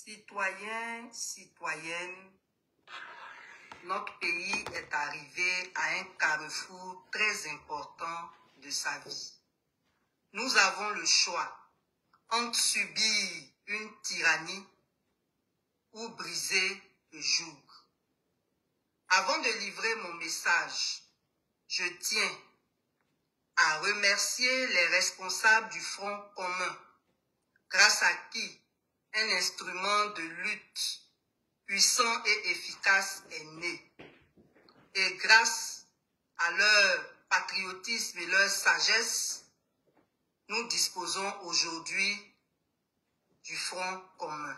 Citoyens, citoyennes, notre pays est arrivé à un carrefour très important de sa vie. Nous avons le choix entre subir une tyrannie ou briser le joug. Avant de livrer mon message, je tiens à remercier les responsables du Front commun, grâce à qui un instrument de lutte puissant et efficace est né. Et grâce à leur patriotisme et leur sagesse, nous disposons aujourd'hui du Front commun.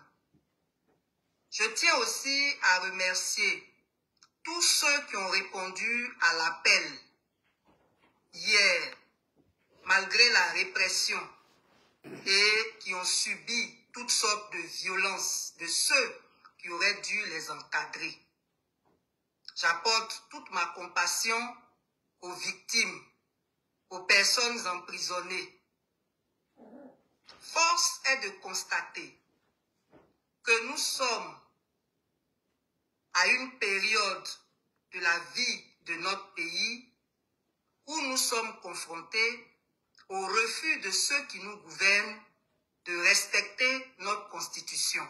Je tiens aussi à remercier tous ceux qui ont répondu à l'appel hier, malgré la répression, et qui ont subi toutes sortes de violences de ceux qui auraient dû les encadrer. J'apporte toute ma compassion aux victimes, aux personnes emprisonnées. Force est de constater que nous sommes à une période de la vie de notre pays où nous sommes confrontés au refus de ceux qui nous gouvernent de respecter notre constitution.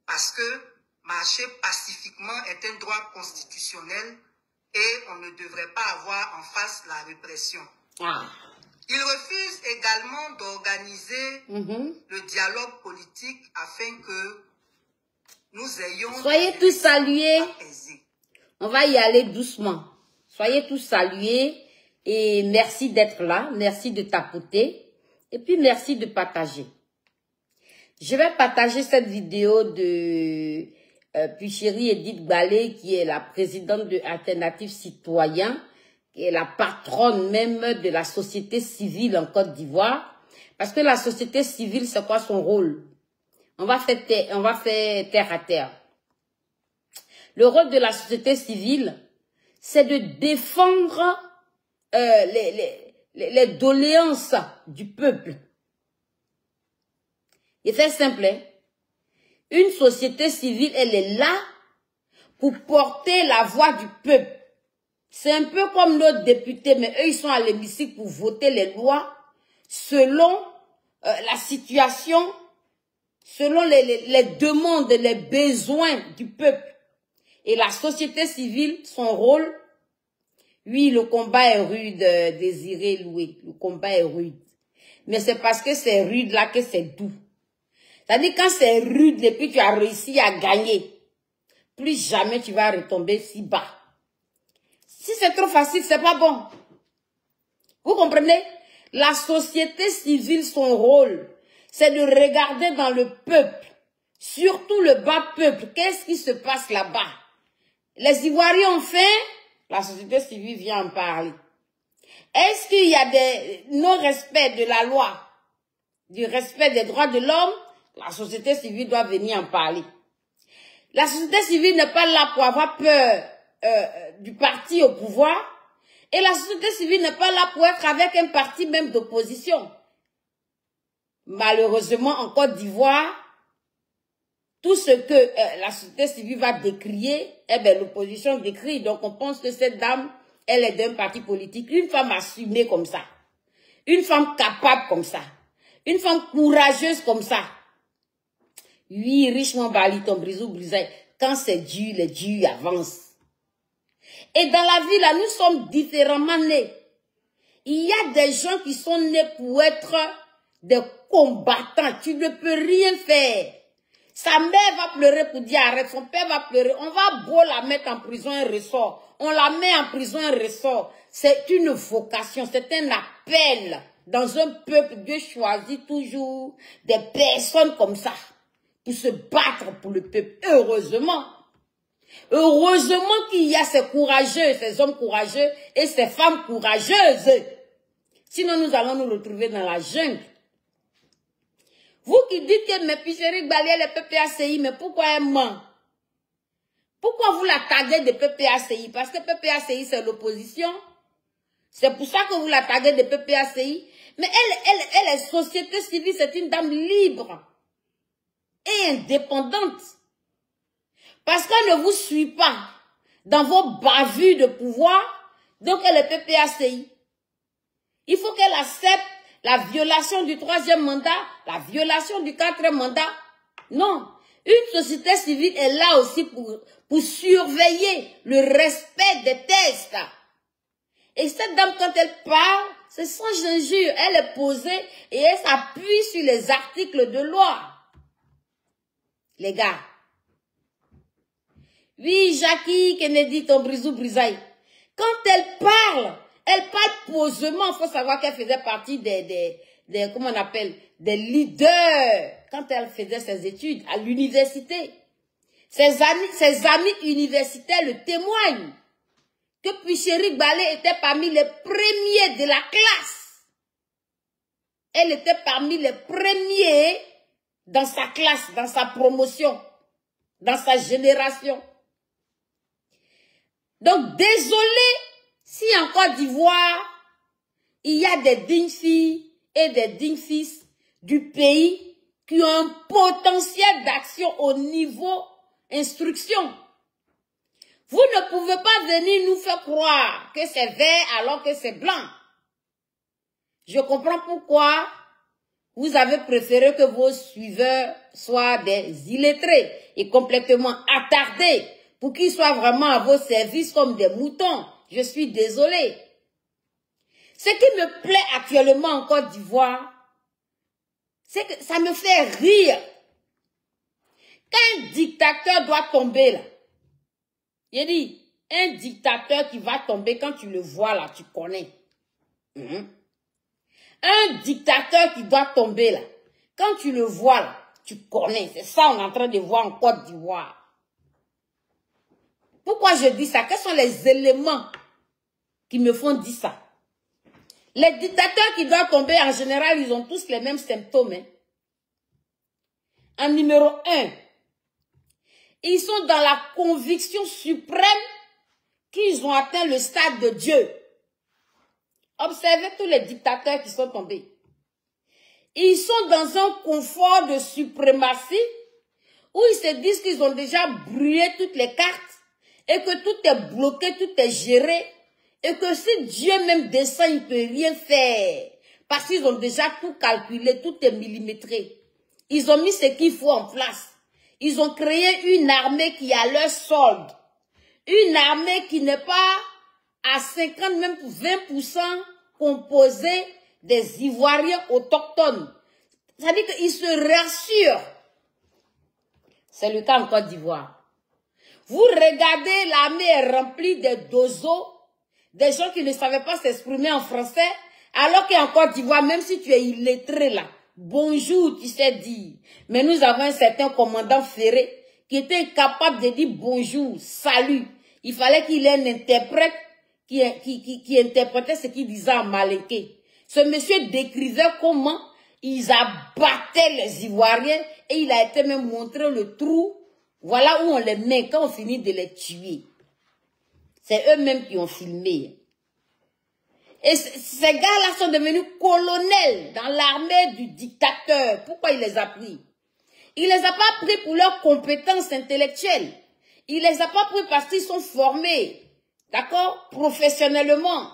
Parce que marcher pacifiquement est un droit constitutionnel et on ne devrait pas avoir en face la répression. Ils refusent également d'organiser le dialogue politique afin que nous ayons... Soyez tous salués. On va y aller doucement. Soyez tous salués et merci d'être là. Merci de tapoter. Et puis merci de partager. Je vais partager cette vidéo de Puchérie Edith Balé, qui est la présidente de Alternative Citoyen, qui est la patronne même de la société civile en Côte d'Ivoire. Parce que la société civile, c'est quoi son rôle? On va faire terre à terre. Le rôle de la société civile, c'est de défendre les doléances du peuple. Et c'est simple, hein? Une société civile, elle est là pour porter la voix du peuple. C'est un peu comme nos députés, mais eux, ils sont à l'hémicycle pour voter les lois selon la situation, selon les demandes, les besoins du peuple. Et la société civile, son rôle, oui, le combat est rude, Désiré Loué, le combat est rude. Mais c'est parce que c'est rude là que c'est doux. C'est-à-dire quand c'est rude et puis tu as réussi à gagner, plus jamais tu vas retomber si bas. Si c'est trop facile, c'est pas bon. Vous comprenez? La société civile, son rôle, c'est de regarder dans le peuple, surtout le bas peuple. Qu'est-ce qui se passe là-bas? Les Ivoiriens ont faim, la société civile vient en parler. Est-ce qu'il y a des non-respect de la loi, du respect des droits de l'homme? La société civile doit venir en parler. La société civile n'est pas là pour avoir peur du parti au pouvoir. Et la société civile n'est pas là pour être avec un parti même d'opposition. Malheureusement, en Côte d'Ivoire, tout ce que la société civile va décrier, eh bien, l'opposition décrit. Donc, on pense que cette dame, elle est d'un parti politique. Une femme assumée comme ça. Une femme capable comme ça. Une femme courageuse comme ça. Oui, richement bali, ton brisou brisé. Quand c'est dur, les durs avancent. Et dans la vie, là, nous sommes différemment nés. Il y a des gens qui sont nés pour être des combattants. Tu ne peux rien faire. Sa mère va pleurer pour dire arrête. Son père va pleurer. On va beau la mettre en prison, un ressort. On la met en prison, un ressort. C'est une vocation, c'est un appel. Dans un peuple, Dieu choisit toujours des personnes comme ça. Pour se battre pour le peuple. Heureusement. Heureusement qu'il y a ces courageux, ces hommes courageux et ces femmes courageuses. Sinon, nous allons nous retrouver dans la jungle. Vous qui dites que mes Puchérie Balé, les PPACI, mais pourquoi elle ment? Pourquoi vous la taguez de PPACI? Parce que PPACI, c'est l'opposition. C'est pour ça que vous la taguez de PPACI. Mais elle est société civile, c'est une dame libre. et indépendante. Parce qu'elle ne vous suit pas dans vos bavures de pouvoir, donc elle est PPACI. Il faut qu'elle accepte la violation du 3e mandat, la violation du 4e mandat. Non. Une société civile est là aussi pour surveiller le respect des tests. Et cette dame, quand elle parle, c'est sans injure. Elle est posée et elle s'appuie sur les articles de loi. Les gars. Oui, Jackie, Kennedy, ton brisou brisaille. Quand elle parle posément. Il faut savoir qu'elle faisait partie comment on appelle, des leaders. Quand elle faisait ses études à l'université. Ses amis universitaires le témoignent. Que Puichéric Balé était parmi les premiers de la classe. Elle était parmi les premiers dans sa classe, dans sa promotion, dans sa génération. Donc, désolé si en Côte d'Ivoire, il y a des dignes filles et des dignes fils du pays qui ont un potentiel d'action au niveau instruction. Vous ne pouvez pas venir nous faire croire que c'est vert alors que c'est blanc. Je comprends pourquoi vous avez préféré que vos suiveurs soient des illettrés et complètement attardés pour qu'ils soient vraiment à vos services comme des moutons. Je suis désolée. Ce qui me plaît actuellement en Côte d'Ivoire, c'est que ça me fait rire. Quand un dictateur doit tomber là, il dit, un dictateur qui va tomber, quand tu le vois là, tu connais. Un dictateur qui doit tomber là, quand tu le vois là, tu connais. C'est ça on est en train de voir en Côte d'Ivoire. Pourquoi je dis ça? Quels sont les éléments qui me font dire ça? Les dictateurs qui doivent tomber, en général, ils ont tous les mêmes symptômes. Hein. En numéro 1, ils sont dans la conviction suprême qu'ils ont atteint le stade de Dieu. Observez tous les dictateurs qui sont tombés. Ils sont dans un confort de suprématie où ils se disent qu'ils ont déjà brûlé toutes les cartes et que tout est bloqué, tout est géré et que si Dieu même descend, il ne peut rien faire parce qu'ils ont déjà tout calculé, tout est millimétré. Ils ont mis ce qu'il faut en place. Ils ont créé une armée qui a leur solde. Une armée qui n'est pas à 50, même 20% composée des Ivoiriens autochtones. C'est-à-dire qu'ils se rassurent. C'est le cas en Côte d'Ivoire. Vous regardez, l'armée est remplie de dozos, des gens qui ne savaient pas s'exprimer en français, alors qu'en Côte d'Ivoire, même si tu es illettré là, bonjour, tu sais dire. Mais nous avons un certain commandant Ferré qui était incapable de dire bonjour, salut. Il fallait qu'il ait un interprète qui interprétait ce qu'il disait en malinké. Ce monsieur décrivait comment ils abattaient les Ivoiriens et il a été même montré le trou. Voilà où on les met quand on finit de les tuer. C'est eux-mêmes qui ont filmé. Et ces gars-là sont devenus colonels dans l'armée du dictateur. Pourquoi il les a pris? Il les a pas pris pour leurs compétences intellectuelles. Il les a pas pris parce qu'ils sont formés, d'accord, professionnellement.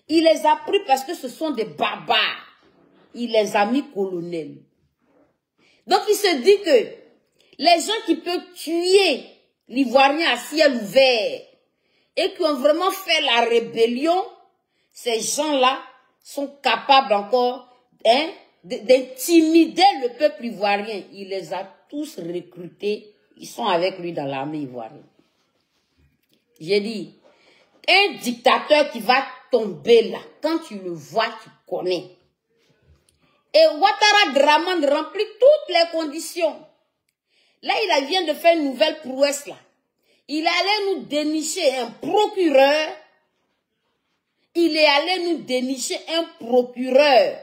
Il les a pris parce que ce sont des barbares. Il les a mis colonels. Donc il se dit que les gens qui peuvent tuer l'Ivoirien à ciel ouvert et qui ont vraiment fait la rébellion, ces gens-là sont capables encore d'intimider le peuple ivoirien. Il les a tous recrutés. Ils sont avec lui dans l'armée ivoirienne. J'ai dit, un dictateur qui va tomber là, quand tu le vois, tu connais. Et Ouattara Dramane remplit toutes les conditions. Là, il vient de faire une nouvelle prouesse là. Il allait nous dénicher un procureur. Il est allé nous dénicher un procureur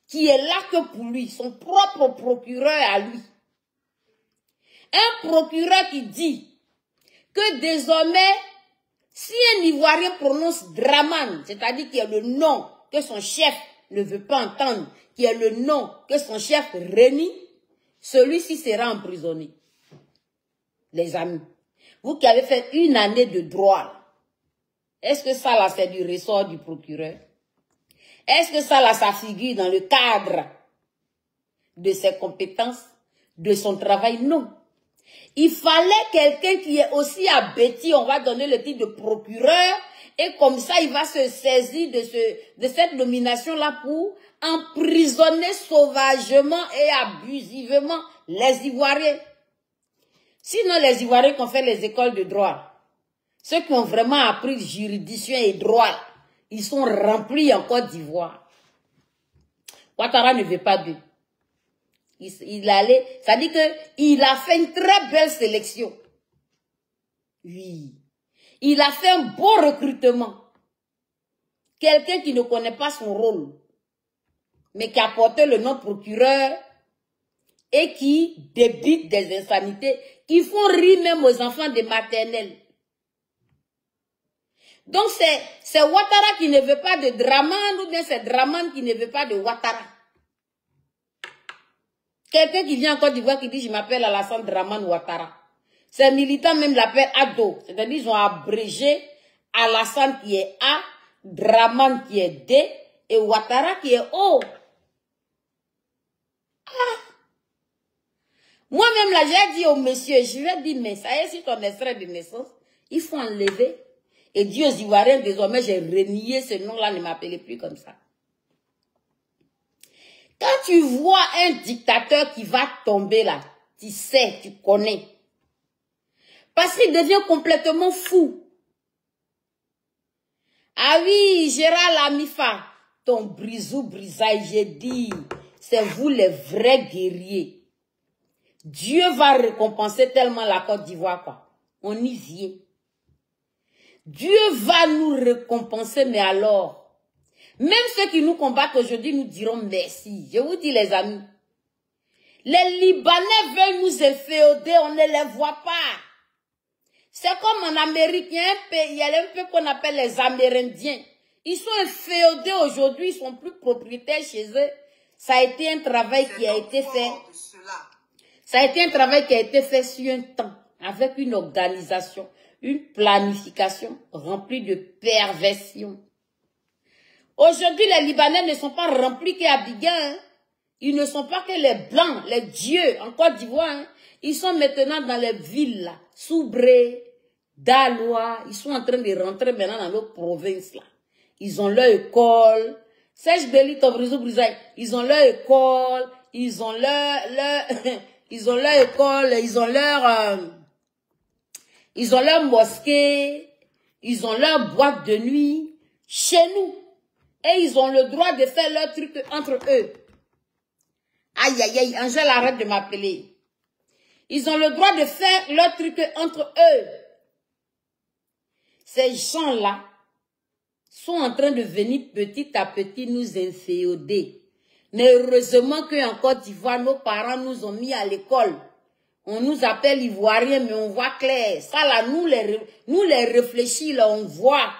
qui est là que pour lui, son propre procureur à lui. Un procureur qui dit que désormais, si un Ivoirien prononce Dramane, c'est-à-dire qu'il y a le nom que son chef ne veut pas entendre, qu'il y a le nom que son chef renie, celui-ci sera emprisonné. Les amis, vous qui avez fait 1 année de droit, est-ce que ça là c'est du ressort du procureur? Est-ce que ça là ça figure dans le cadre de ses compétences, de son travail? Non. Il fallait quelqu'un qui est aussi abéti, on va donner le titre de procureur, et comme ça il va se saisir de cette nomination-là pour emprisonner sauvagement et abusivement les Ivoiriens. Sinon, les Ivoiriens qui ont fait les écoles de droit, ceux qui ont vraiment appris juridiction et droit, ils sont remplis en Côte d'Ivoire. Ouattara ne veut pas d'eux. Il allait, ça dit qu'il a fait une très belle sélection. Oui. Il a fait un beau recrutement. Quelqu'un qui ne connaît pas son rôle, mais qui a porté le nom procureur et qui débite des insanités qui font rire même aux enfants des maternelles. Donc c'est Ouattara qui ne veut pas de Dramane ou bien c'est Dramane qui ne veut pas de Ouattara. Quelqu'un qui vient en Côte d'Ivoire qui dit je m'appelle Alassane Dramane Ouattara. Ces militants même l'appellent Ado. C'est-à-dire ils ont abrégé Alassane qui est A, Dramane qui est D et Ouattara qui est O. Moi-même, là, j'ai dit au monsieur, je lui ai dit, mais ça y est, si ton extrait de naissance, il faut enlever. Et Dieu aux Ivoiriens, désormais, j'ai renié ce nom-là, ne m'appelez plus comme ça. Quand tu vois un dictateur qui va tomber là, tu sais, tu connais. Parce qu'il devient complètement fou. Ah oui, Gérald Amifa, ton brisou brisaille, j'ai dit, c'est vous les vrais guerriers. Dieu va récompenser tellement la Côte d'Ivoire, quoi. On y vient. Dieu va nous récompenser, mais alors, même ceux qui nous combattent aujourd'hui nous diront merci. Je vous dis, les amis, les Libanais veulent nous inféoder, on ne les voit pas. C'est comme en Amérique, il y a un peu qu'on appelle les Amérindiens. Ils sont inféodés aujourd'hui, ils sont plus propriétaires chez eux. Ça a été un travail qui a été fait. Ça a été un travail qui a été fait sur un temps, avec une organisation, une planification remplie de perversion. Aujourd'hui, les Libanais ne sont pas remplis qu'Abidjan. Hein. Ils ne sont pas que les Blancs, les dieux en Côte d'Ivoire. Hein. Ils sont maintenant dans les villes, là, Soubré, Daloa. Ils sont en train de rentrer maintenant dans nos provinces. Là. Ils ont leur école. Sèche Béli, Tobrizou, Brisaï. Ils ont leur école. Ils ont ils ont leur école, ils ont leur mosquée, ils ont leur boîte de nuit chez nous. Et ils ont le droit de faire leur truc entre eux. Aïe, aïe, aïe, Angèle, arrête de m'appeler. Ils ont le droit de faire leur truc entre eux. Ces gens-là sont en train de venir petit à petit nous inféoder. Mais heureusement qu'en Côte d'Ivoire, nos parents nous ont mis à l'école. On nous appelle Ivoiriens, mais on voit clair. Ça là, nous les réfléchis, là, on voit.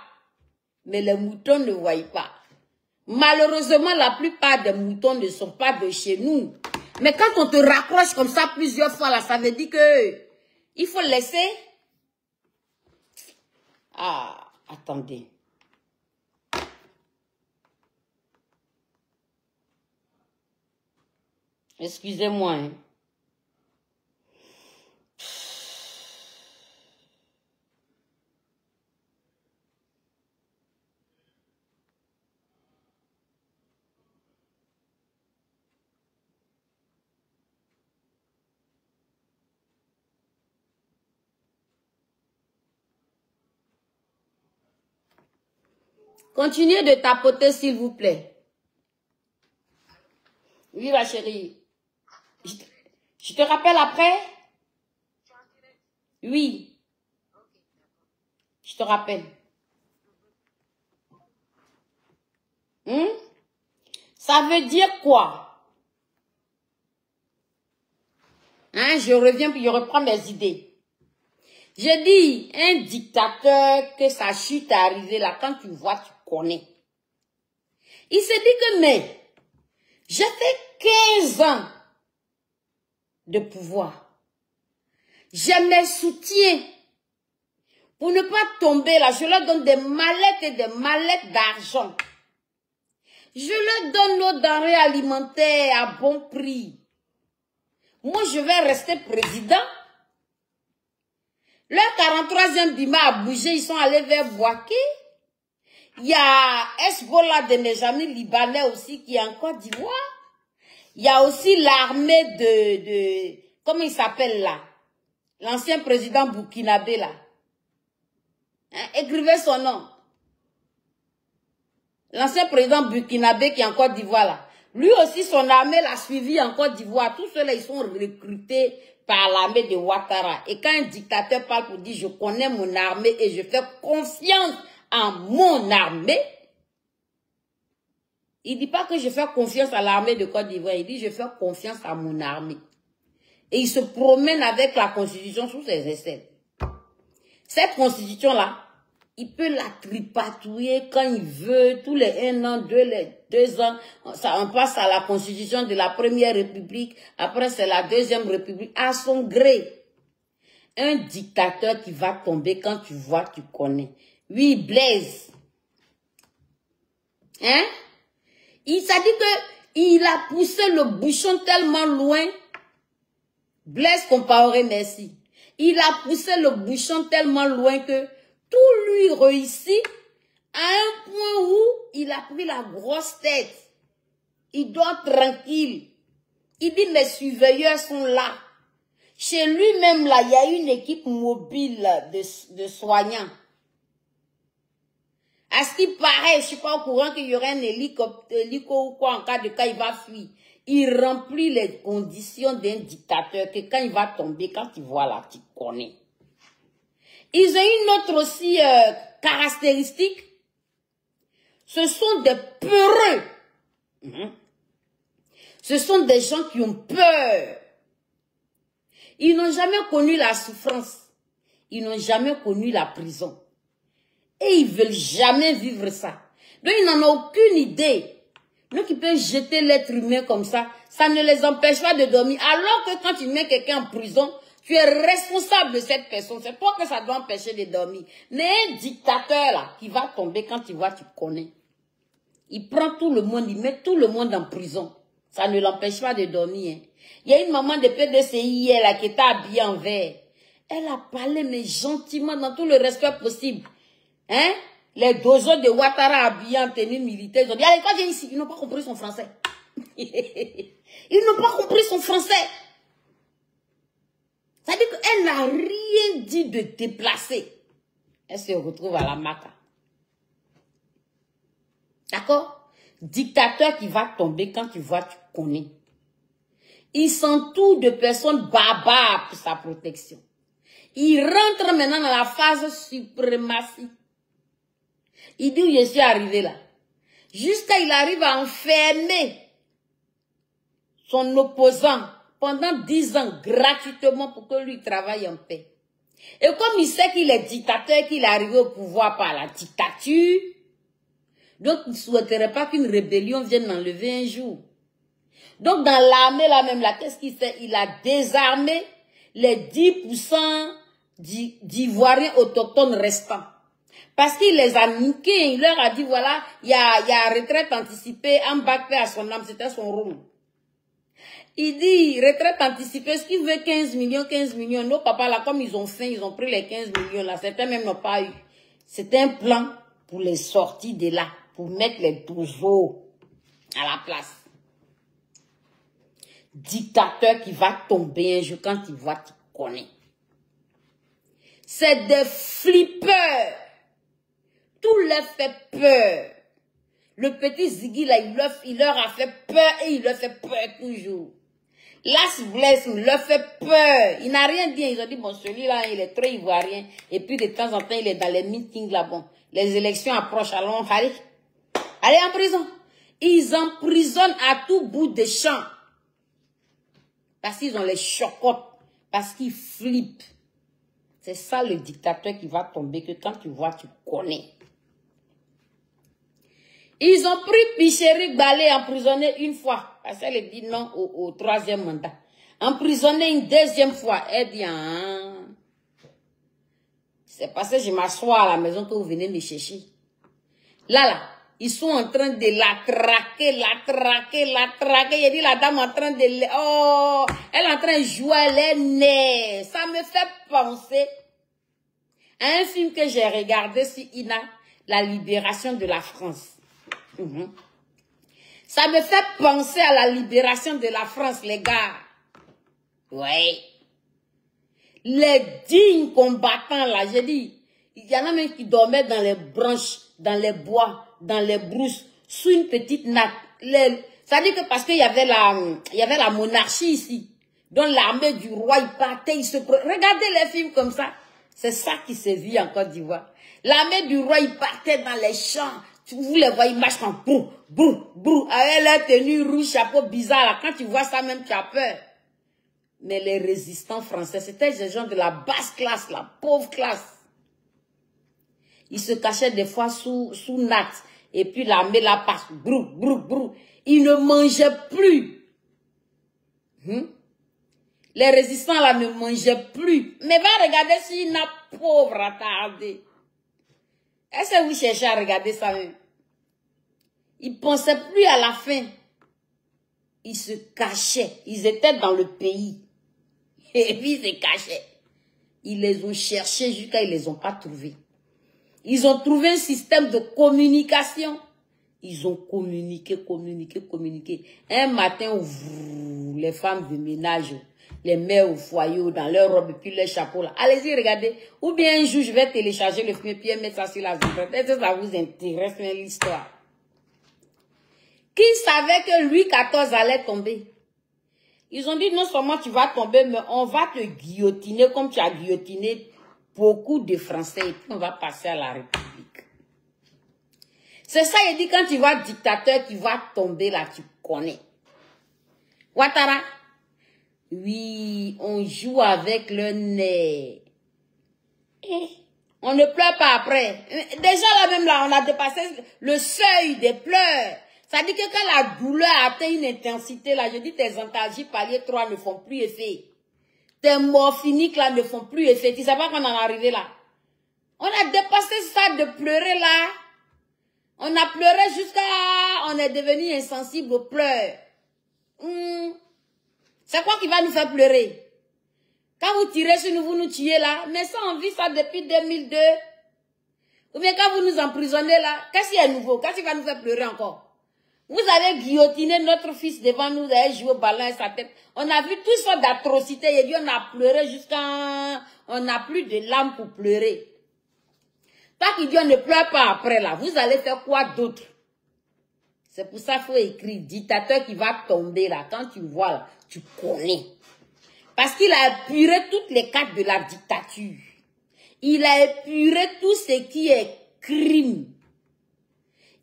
Mais les moutons ne voient pas. Malheureusement, la plupart des moutons ne sont pas de chez nous. Mais quand on te raccroche comme ça plusieurs fois, là, ça veut dire que il faut laisser. Ah, attendez. Excusez-moi. Hein. Continuez de tapoter, s'il vous plaît. Oui, ma chérie. Je te rappelle après? Oui. Je te rappelle. Ça veut dire quoi? Hein, je reviens puis je reprends mes idées. Je dis, un dictateur que sa chute est arrivée là, quand tu vois, tu connais. Il se dit que, mais, j'ai fait 15 ans de pouvoir. J'ai mes soutiens. Pour ne pas tomber là, je leur donne des mallettes et des mallettes d'argent. Je leur donne nos denrées alimentaires à bon prix. Moi, je vais rester président. Leur 43e Bima a bougé, ils sont allés vers Bouaké. Il y a Hezbollah de mes amis libanais aussi qui est en Côte d'Ivoire. Il y a aussi l'armée de comment il s'appelle là? L'ancien président burkinabé là. Hein? Écrivez son nom. L'ancien président burkinabé qui est en Côte d'Ivoire là. Lui aussi, son armée l'a suivi en Côte d'Ivoire. Tous ceux-là, ils sont recrutés par l'armée de Ouattara. Et quand un dictateur parle pour dire, je connais mon armée et je fais confiance en mon armée, il dit pas que je fais confiance à l'armée de Côte d'Ivoire. Il dit, je fais confiance à mon armée. Et il se promène avec la constitution sous ses aisselles. Cette constitution-là, il peut la tripatouiller quand il veut, tous les 1 an, 2 ans. Ça, on passe à la constitution de la Première République. Après, c'est la Deuxième République. À son gré. Un dictateur qui va tomber quand tu vois, tu connais. Oui, Blaise. Hein? Ça dit que il a poussé le bouchon tellement loin. Blaise Compaoré, merci. Il a poussé le bouchon tellement loin que tout lui réussit à un point où il a pris la grosse tête. Il dort tranquille. Il dit, mes surveilleurs sont là. Chez lui-même, là, il y a une équipe mobile de soignants. À ce qui paraît, je ne suis pas au courant qu'il y aurait un hélico ou quoi, en cas de cas, il va fuir. Il remplit les conditions d'un dictateur que quand il va tomber, quand tu vois là, tu connais. Ils ont une autre aussi caractéristique. Ce sont des peureux. Ce sont des gens qui ont peur. Ils n'ont jamais connu la souffrance. Ils n'ont jamais connu la prison. Et ils ne veulent jamais vivre ça. Donc ils n'en ont aucune idée. Donc ils peuvent jeter l'être humain comme ça. Ça ne les empêche pas de dormir. Alors que quand tu mets quelqu'un en prison, tu es responsable de cette personne. C'est toi que ça doit empêcher de dormir. Mais un dictateur là, qui va tomber quand tu vois, tu connais. Il prend tout le monde, il met tout le monde en prison. Ça ne l'empêche pas de dormir. Hein. Il y a une maman de PDCI hier là, qui était habillée en vert. Elle a parlé mais gentiment, dans tout le respect possible. Hein? Les dozos de Ouattara habillés en tenue militaire, ils ont dit, allez, quand viens ici, ils n'ont pas compris son français. Ils n'ont pas compris son français. Ça veut dire qu'elle n'a rien dit de déplacé. Elle se retrouve à la Maca. D'accord? Dictateur qui va tomber quand tu vois, tu connais. Il s'entoure de personnes barbares pour sa protection. Il rentre maintenant dans la phase suprématie. Il dit où je suis arrivé là. Jusqu'à il arrive à enfermer son opposant pendant 10 ans gratuitement pour que lui travaille en paix. Et comme il sait qu'il est dictateur, qu'il est arrivé au pouvoir par la dictature, donc il ne souhaiterait pas qu'une rébellion vienne l'enlever un jour. Donc dans l'armée là même là, qu'est-ce qu'il fait? Il a désarmé les 10% d'Ivoiriens autochtones restants. Parce qu'il les a niqués, il leur a dit voilà, il y a retraite anticipée, en bac à son âme, c'était son rôle. Il dit retraite anticipée, ce qui veut 15 millions, nos papas là, comme ils ont faim, ils ont pris les 15 millions là, certains même n'ont pas eu. C'était un plan pour les sortir de là, pour mettre les douzeaux à la place. Dictateur qui va tomber un jour, quand tu vois, tu connais. C'est des flippeurs. Tout leur fait peur. Le petit Ziggy là, il leur a fait peur et il leur fait peur toujours. Las Blaise leur fait peur. Il n'a rien dit. Ils ont dit, bon, celui-là, il est très ivoirien. Et puis, de temps en temps, il est dans les meetings là, bon. Les élections approchent, allons, allez en prison. Ils emprisonnent à tout bout des champs. Parce qu'ils ont les chocottes. Parce qu'ils flippent. C'est ça le dictateur qui va tomber, que quand tu vois, tu connais. Ils ont pris Picheri Balé emprisonné une fois. Parce qu'elle dit non au 3e mandat. emprisonné une deuxième fois. Eh bien, c'est parce que je m'assois à la maison que vous venez me chercher. Là, ils sont en train de la traquer. Il dit la dame en train de... Oh, elle est en train de jouer les nez. Ça me fait penser à un film que j'ai regardé sur Ina, La libération de la France. Ça me fait penser à la libération de la France, les gars. Oui. Les dignes combattants, là, j'ai dit, il y en a même qui dormaient dans les branches, dans les bois, dans les brousses, sous une petite natte. Ça dit que parce qu'il y avait la monarchie ici, dont l'armée du roi, il partait, il se... Regardez les films comme ça. C'est ça qui se vit en Côte d'Ivoire. L'armée du roi, il partait dans les champs. Vous les voyez, ils marchent en brou, avec leur tenue rouge, chapeau bizarre. Là. Quand tu vois ça, même tu as peur. Mais les résistants français, c'était des gens de la basse classe, la pauvre classe. Ils se cachaient des fois sous natte. Et puis l'armée là passe, brou. Ils ne mangeaient plus. Les résistants là ne mangeaient plus. Mais va regarder si une pauvre attardée. Est-ce que vous cherchez à regarder ça même? Ils ne pensaient plus à la faim. Ils se cachaient. Ils étaient dans le pays. Et puis ils se cachaient. Ils les ont cherchés jusqu'à ils ne les ont pas trouvés. Ils ont trouvé un système de communication. Ils ont communiqué. Un matin, les femmes de ménage, les mères au foyer, dans leur robe et puis leur chapeau là. Allez-y, regardez. Ou bien un jour, je vais télécharger le film et puis mettre ça sur la vitrine. Est-ce que ça vous intéresse, l'histoire? Qui savait que Louis XIV allait tomber? Ils ont dit, non seulement tu vas tomber, mais on va te guillotiner comme tu as guillotiné beaucoup de Français et puis on va passer à la République. C'est ça, il dit, quand tu vois dictateur qui va tomber là, tu connais. Ouattara? Oui, on joue avec le nez. On ne pleure pas après. Déjà là même là, on a dépassé le seuil des pleurs. Ça dit que quand la douleur atteint une intensité là, je dis tes antalgiques palier 3 ne font plus effet. Tes morphiniques là ne font plus effet. Tu sais pas qu'on en est arrivé là. On a dépassé ça de pleurer là. On a pleuré jusqu'à... On est devenu insensible aux pleurs. C'est quoi qui va nous faire pleurer? Quand vous tirez sur nous, vous nous tuez là. Mais ça, on vit ça depuis 2002. Ou bien quand vous nous emprisonnez là, qu'est-ce qui est nouveau? Qu'est-ce qui va nous faire pleurer encore? Vous avez guillotiné notre fils devant nous, vous avez joué au ballon et sa tête. On a vu toutes sortes d'atrocités. Et puis on a pleuré jusqu'à... On n'a plus de larmes pour pleurer. Tant qu'il dit on ne pleure pas après là, vous allez faire quoi d'autre? C'est pour ça qu'il faut écrire dictateur qui va tomber là. Quand tu vois là, tu connais. Parce qu'il a épuré toutes les cartes de la dictature. Il a épuré tout ce qui est crime.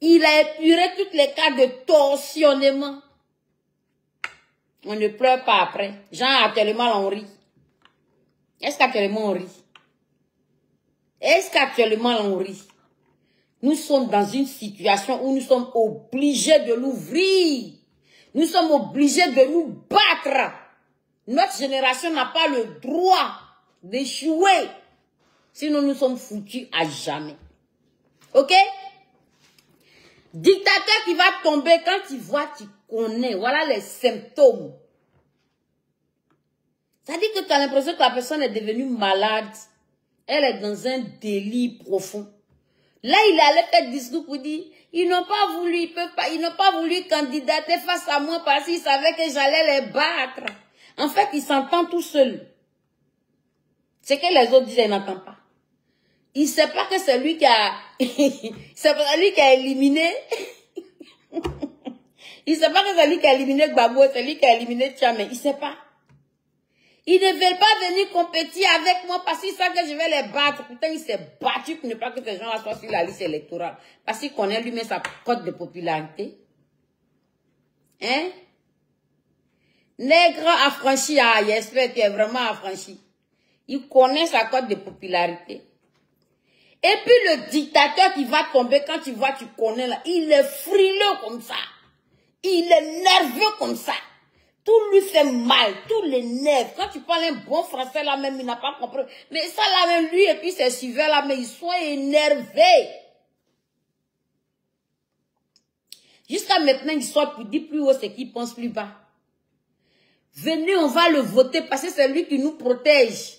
Il a épuré toutes les cartes de torsionnement. On ne pleure pas après. Genre, actuellement, on rit. Est-ce qu'actuellement, on rit? Est-ce qu'actuellement, on rit? Nous sommes dans une situation où nous sommes obligés de l'ouvrir. Nous sommes obligés de nous battre. Notre génération n'a pas le droit d'échouer. Sinon, nous sommes foutus à jamais. Ok? Dictateur qui va tomber, quand tu vois, tu connais. Voilà les symptômes. Ça dit que tu as l'impression que la personne est devenue malade. Elle est dans un délit profond. Là, il allait faire discours pour dire, ils n'ont pas voulu, ils n'ont pas voulu candidater face à moi parce qu'ils savaient que j'allais les battre. En fait, il s'entend tout seul. Ce que les autres disent, ils n'entendent pas. Il ne sait pas que c'est lui qui a, c'est lui qui a éliminé. Il ne sait pas que c'est lui qui a éliminé Gbagbo, c'est lui qui a éliminé Tchame. Il ne sait pas. Ils ne veulent pas venir compétir avec moi parce qu'ils savent que je vais les battre. Pourtant, il s'est battu pour ne pas que ces gens-là soient sur la liste électorale. Parce qu'il connaît lui-même sa cote de popularité. Hein? Nègre affranchi, ah, j'espère qu'il est vraiment affranchi. Il connaît sa cote de popularité. Et puis le dictateur qui va tomber, quand tu vois, tu connais là, il est frileux comme ça. Il est nerveux comme ça. Tout lui fait mal, tout l'énerve. Quand tu parles un bon français là même, il n'a pas compris. Mais ça là même, lui et puis ses suiveurs là, mais ils sont énervés. Jusqu'à maintenant, ils sortent pour dire plus haut ce qu'ils pensent plus bas. Venez, on va le voter parce que c'est lui qui nous protège.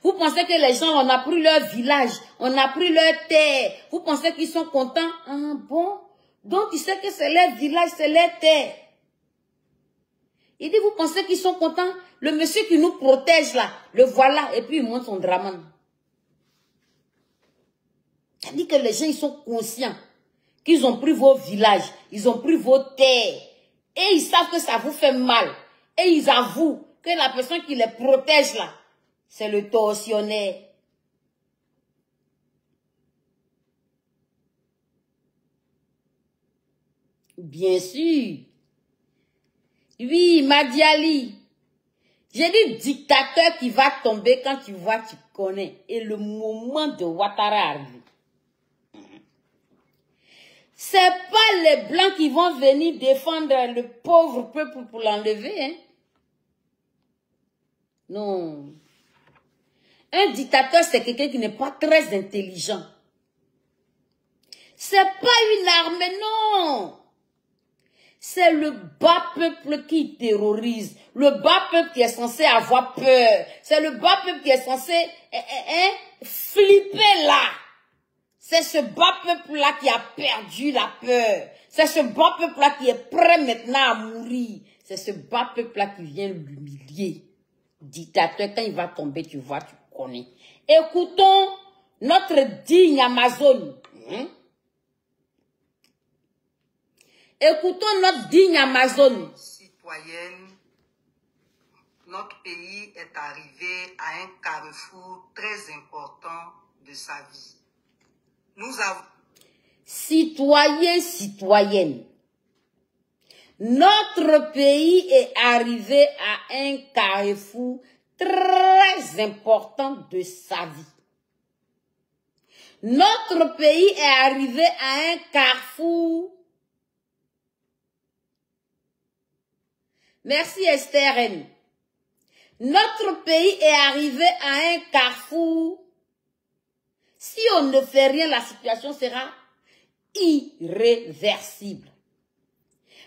Vous pensez que les gens, on a pris leur village, on a pris leur terre. Vous pensez qu'ils sont contents? Ah bon? Donc, tu sais que c'est leur village, c'est leur terre. Il dit, vous pensez qu'ils sont contents? Le monsieur qui nous protège là, le voilà, et puis il monte son draman. C'est-à-dire que les gens, ils sont conscients qu'ils ont pris vos villages, ils ont pris vos terres. Et ils savent que ça vous fait mal. Et ils avouent que la personne qui les protège là, c'est le tortionnaire. Bien sûr. Oui, Madiali. J'ai dit dictateur qui va tomber quand tu vois, tu connais. Et le moment de Ouattara arrive. C'est pas les Blancs qui vont venir défendre le pauvre peuple pour l'enlever. Hein? Non. Un dictateur, c'est quelqu'un qui n'est pas très intelligent. C'est pas une armée, non. C'est le bas peuple qui terrorise. Le bas peuple qui est censé avoir peur. C'est le bas peuple qui est censé flipper là. C'est ce bas peuple-là qui a perdu la peur. C'est ce bas peuple-là qui est prêt maintenant à mourir. C'est ce bas peuple-là qui vient l'humilier. Dictateur, quand il va tomber, tu vois, tu connais. Écoutons notre digne Amazon. Écoutons notre digne Amazon. Citoyenne, notre pays est arrivé à un carrefour très important de sa vie. Nous avons... Citoyens, citoyennes, notre pays est arrivé à un carrefour très important de sa vie. Notre pays est arrivé à un carrefour. Merci Esther N. Notre pays est arrivé à un carrefour. Si on ne fait rien, la situation sera irréversible.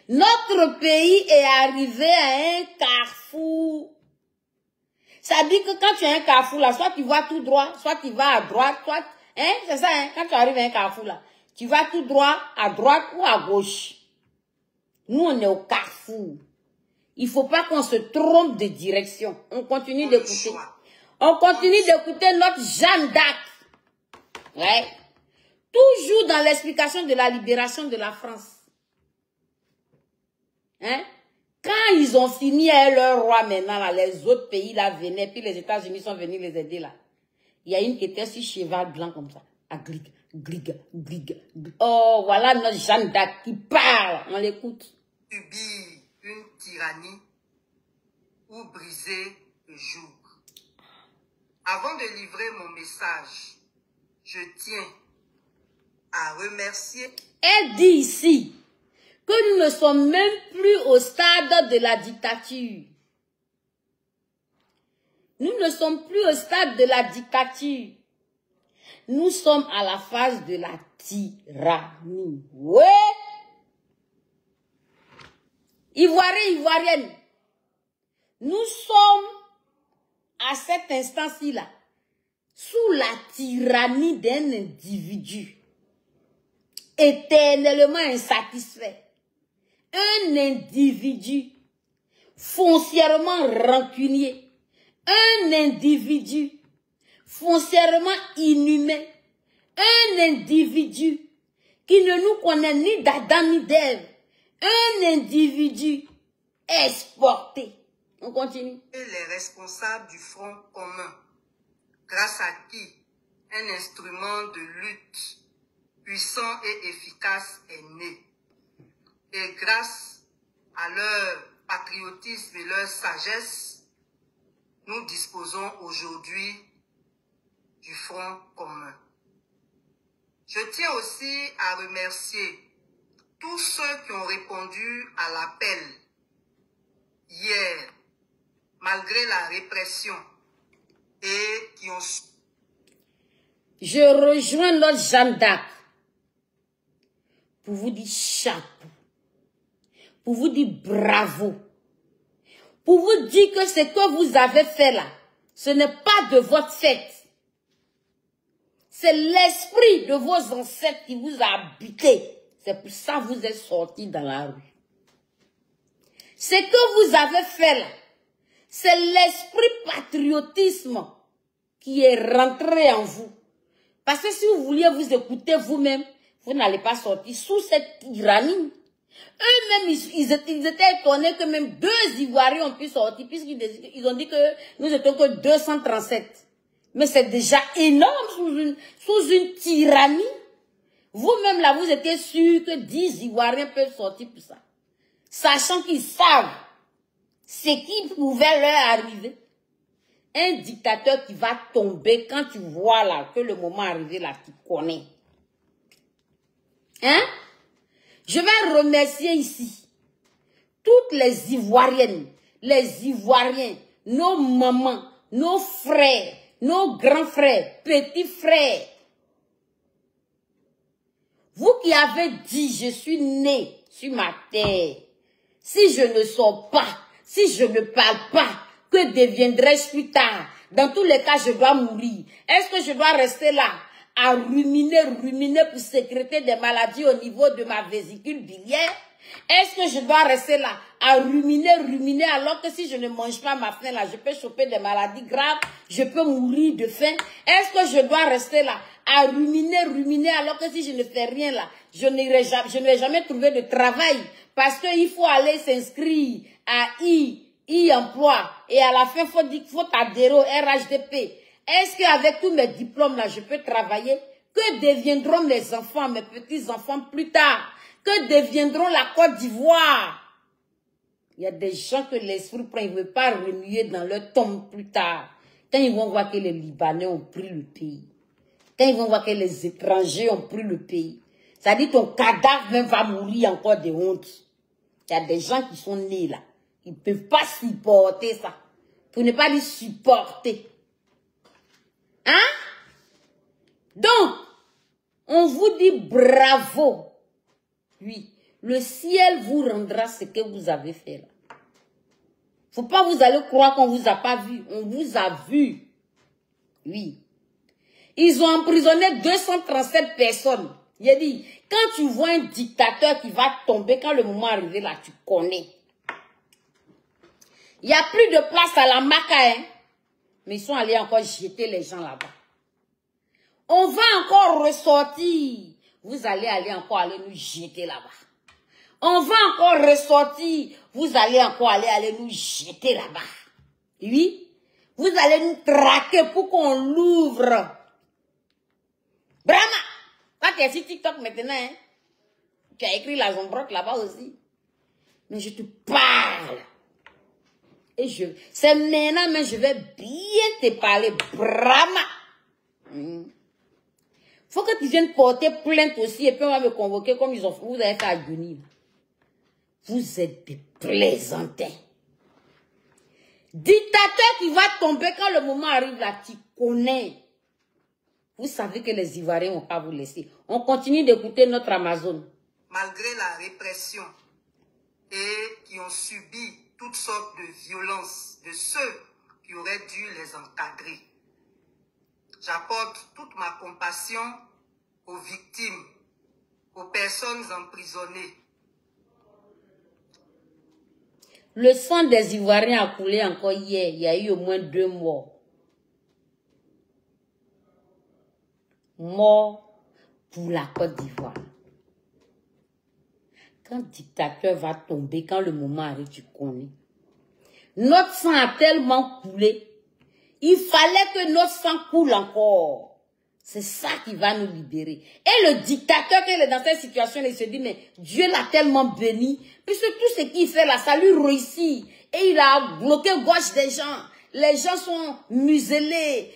Notre pays est arrivé à un carrefour. Ça dit que quand tu as un carrefour là, soit tu vas tout droit, soit tu vas à droite, soit... c'est ça, quand tu arrives à un carrefour là, tu vas tout droit, à droite ou à gauche. Nous, on est au carrefour. Il ne faut pas qu'on se trompe de direction. On continue d'écouter. On continue d'écouter notre Jeanne d'Arc. Ouais. Toujours dans l'explication de la libération de la France. Hein? Quand ils ont fini avec leur roi maintenant, là, les autres pays là venaient, puis les États-Unis sont venus les aider là. Il y a une qui était sur cheval blanc comme ça. À glig, glig, glig. Oh, voilà notre Jeanne d'Arc qui parle. On l'écoute. Subir une tyrannie ou briser le joug. Avant de livrer mon message, je tiens à remercier. Elle dit ici que nous ne sommes même plus au stade de la dictature. Nous ne sommes plus au stade de la dictature. Nous sommes à la phase de la tyrannie. Ouais. Ivoiriens, Ivoiriennes, nous sommes à cet instant-ci là sous la tyrannie d'un individu éternellement insatisfait. Un individu foncièrement rancunier. Un individu foncièrement inhumain. Un individu qui ne nous connaît ni d'Adam ni d'Ève. Un individu exporté. On continue. Les responsables du Front commun, grâce à qui un instrument de lutte puissant et efficace est né. Et grâce à leur patriotisme et leur sagesse, nous disposons aujourd'hui du Front commun. Je tiens aussi à remercier tous ceux qui ont répondu à l'appel hier, malgré la répression, et qui ont... Je rejoins notre Jeanne d'Arc pour vous dire chapeau, pour vous dire bravo, pour vous dire que ce que vous avez fait là, ce n'est pas de votre fait. C'est l'esprit de vos ancêtres qui vous a habité. C'est pour ça que vous êtes sortis dans la rue. Ce que vous avez fait là, c'est l'esprit patriotisme qui est rentré en vous. Parce que si vous vouliez vous écouter vous-même, vous n'allez pas sortir sous cette tyrannie. Eux-mêmes, ils étaient étonnés que même 2 Ivoiriens ont pu sortir, puisqu'ils ont dit que nous étions que 237. Mais c'est déjà énorme sous une tyrannie. Vous-même là, vous étiez sûr que 10 Ivoiriens peuvent sortir pour ça. Sachant qu'ils savent ce qui pouvait leur arriver. Un dictateur qui va tomber quand tu vois là que le moment arrivé là, tu connais. Hein? Je vais remercier ici toutes les Ivoiriennes, les Ivoiriens, nos mamans, nos frères, nos grands frères, petits frères. Vous qui avez dit, je suis né sur ma terre. Si je ne sors pas, si je ne parle pas, que deviendrai-je plus tard? Dans tous les cas, je dois mourir. Est-ce que je dois rester là à ruminer pour sécréter des maladies au niveau de ma vésicule biliaire? Est-ce que je dois rester là à ruminer alors que si je ne mange pas ma faim là, je peux choper des maladies graves, je peux mourir de faim? Est-ce que je dois rester là à ruminer alors que si je ne fais rien là, je ne vais jamais trouver de travail parce qu'il faut aller s'inscrire à emploi et à la fin faut adhérer au RHDP. Est-ce qu'avec tous mes diplômes là, je peux travailler? Que deviendront mes enfants, mes petits-enfants plus tard? Que deviendront la Côte d'Ivoire? Il y a des gens que l'esprit prend, ils ne veulent pas remuer dans leur tombe plus tard. Quand ils vont voir que les Libanais ont pris le pays, quand ils vont voir que les étrangers ont pris le pays, ça dit ton cadavre même va mourir encore de honte. Il y a des gens qui sont nés là, ils ne peuvent pas supporter ça. Pour ne pas dire supporter. Hein? Donc, on vous dit bravo. Oui, le ciel vous rendra ce que vous avez fait là. Faut pas vous aller croire qu'on vous a pas vu. On vous a vu. Oui. Ils ont emprisonné 237 personnes. Il a dit, quand tu vois un dictateur qui va tomber, quand le moment arrive là, tu connais. Il n'y a plus de place à la Maca, hein. Mais ils sont allés encore jeter les gens là-bas. On va encore ressortir. Vous allez encore nous jeter là-bas. On va encore ressortir. Vous allez encore aller nous jeter là-bas. Oui. Vous allez nous traquer pour qu'on l'ouvre. Brahma. Quand tu es sur TikTok maintenant, hein, tu as écrit la zombroque là-bas aussi. Mais je te parle. Et c'est maintenant, mais je vais bien te parler. Brahma. Faut que tu viennes porter plainte aussi et puis on va me convoquer comme ils ont fait. Vous avez fait à Johnny. Vous êtes des plaisantins. Dictateur qui va tomber quand le moment arrive là, tu connais. Vous savez que les Ivoiriens ne vont pas vous laisser. On continue d'écouter notre Amazon. Malgré la répression et qui ont subi toutes sortes de violences de ceux qui auraient dû les encadrer. J'apporte toute ma compassion aux victimes, aux personnes emprisonnées. Le sang des Ivoiriens a coulé encore hier. Il y a eu au moins 2 morts. Morts pour la Côte d'Ivoire. Quand le dictateur va tomber, quand le moment arrive, tu connais. Notre sang a tellement coulé. Il fallait que notre sang coule encore. C'est ça qui va nous libérer. Et le dictateur, quand il est dans cette situation, il se dit, mais Dieu l'a tellement béni, puisque tout ce qu'il fait là, ça lui réussit. Et il a bloqué gauche des gens. Les gens sont muselés.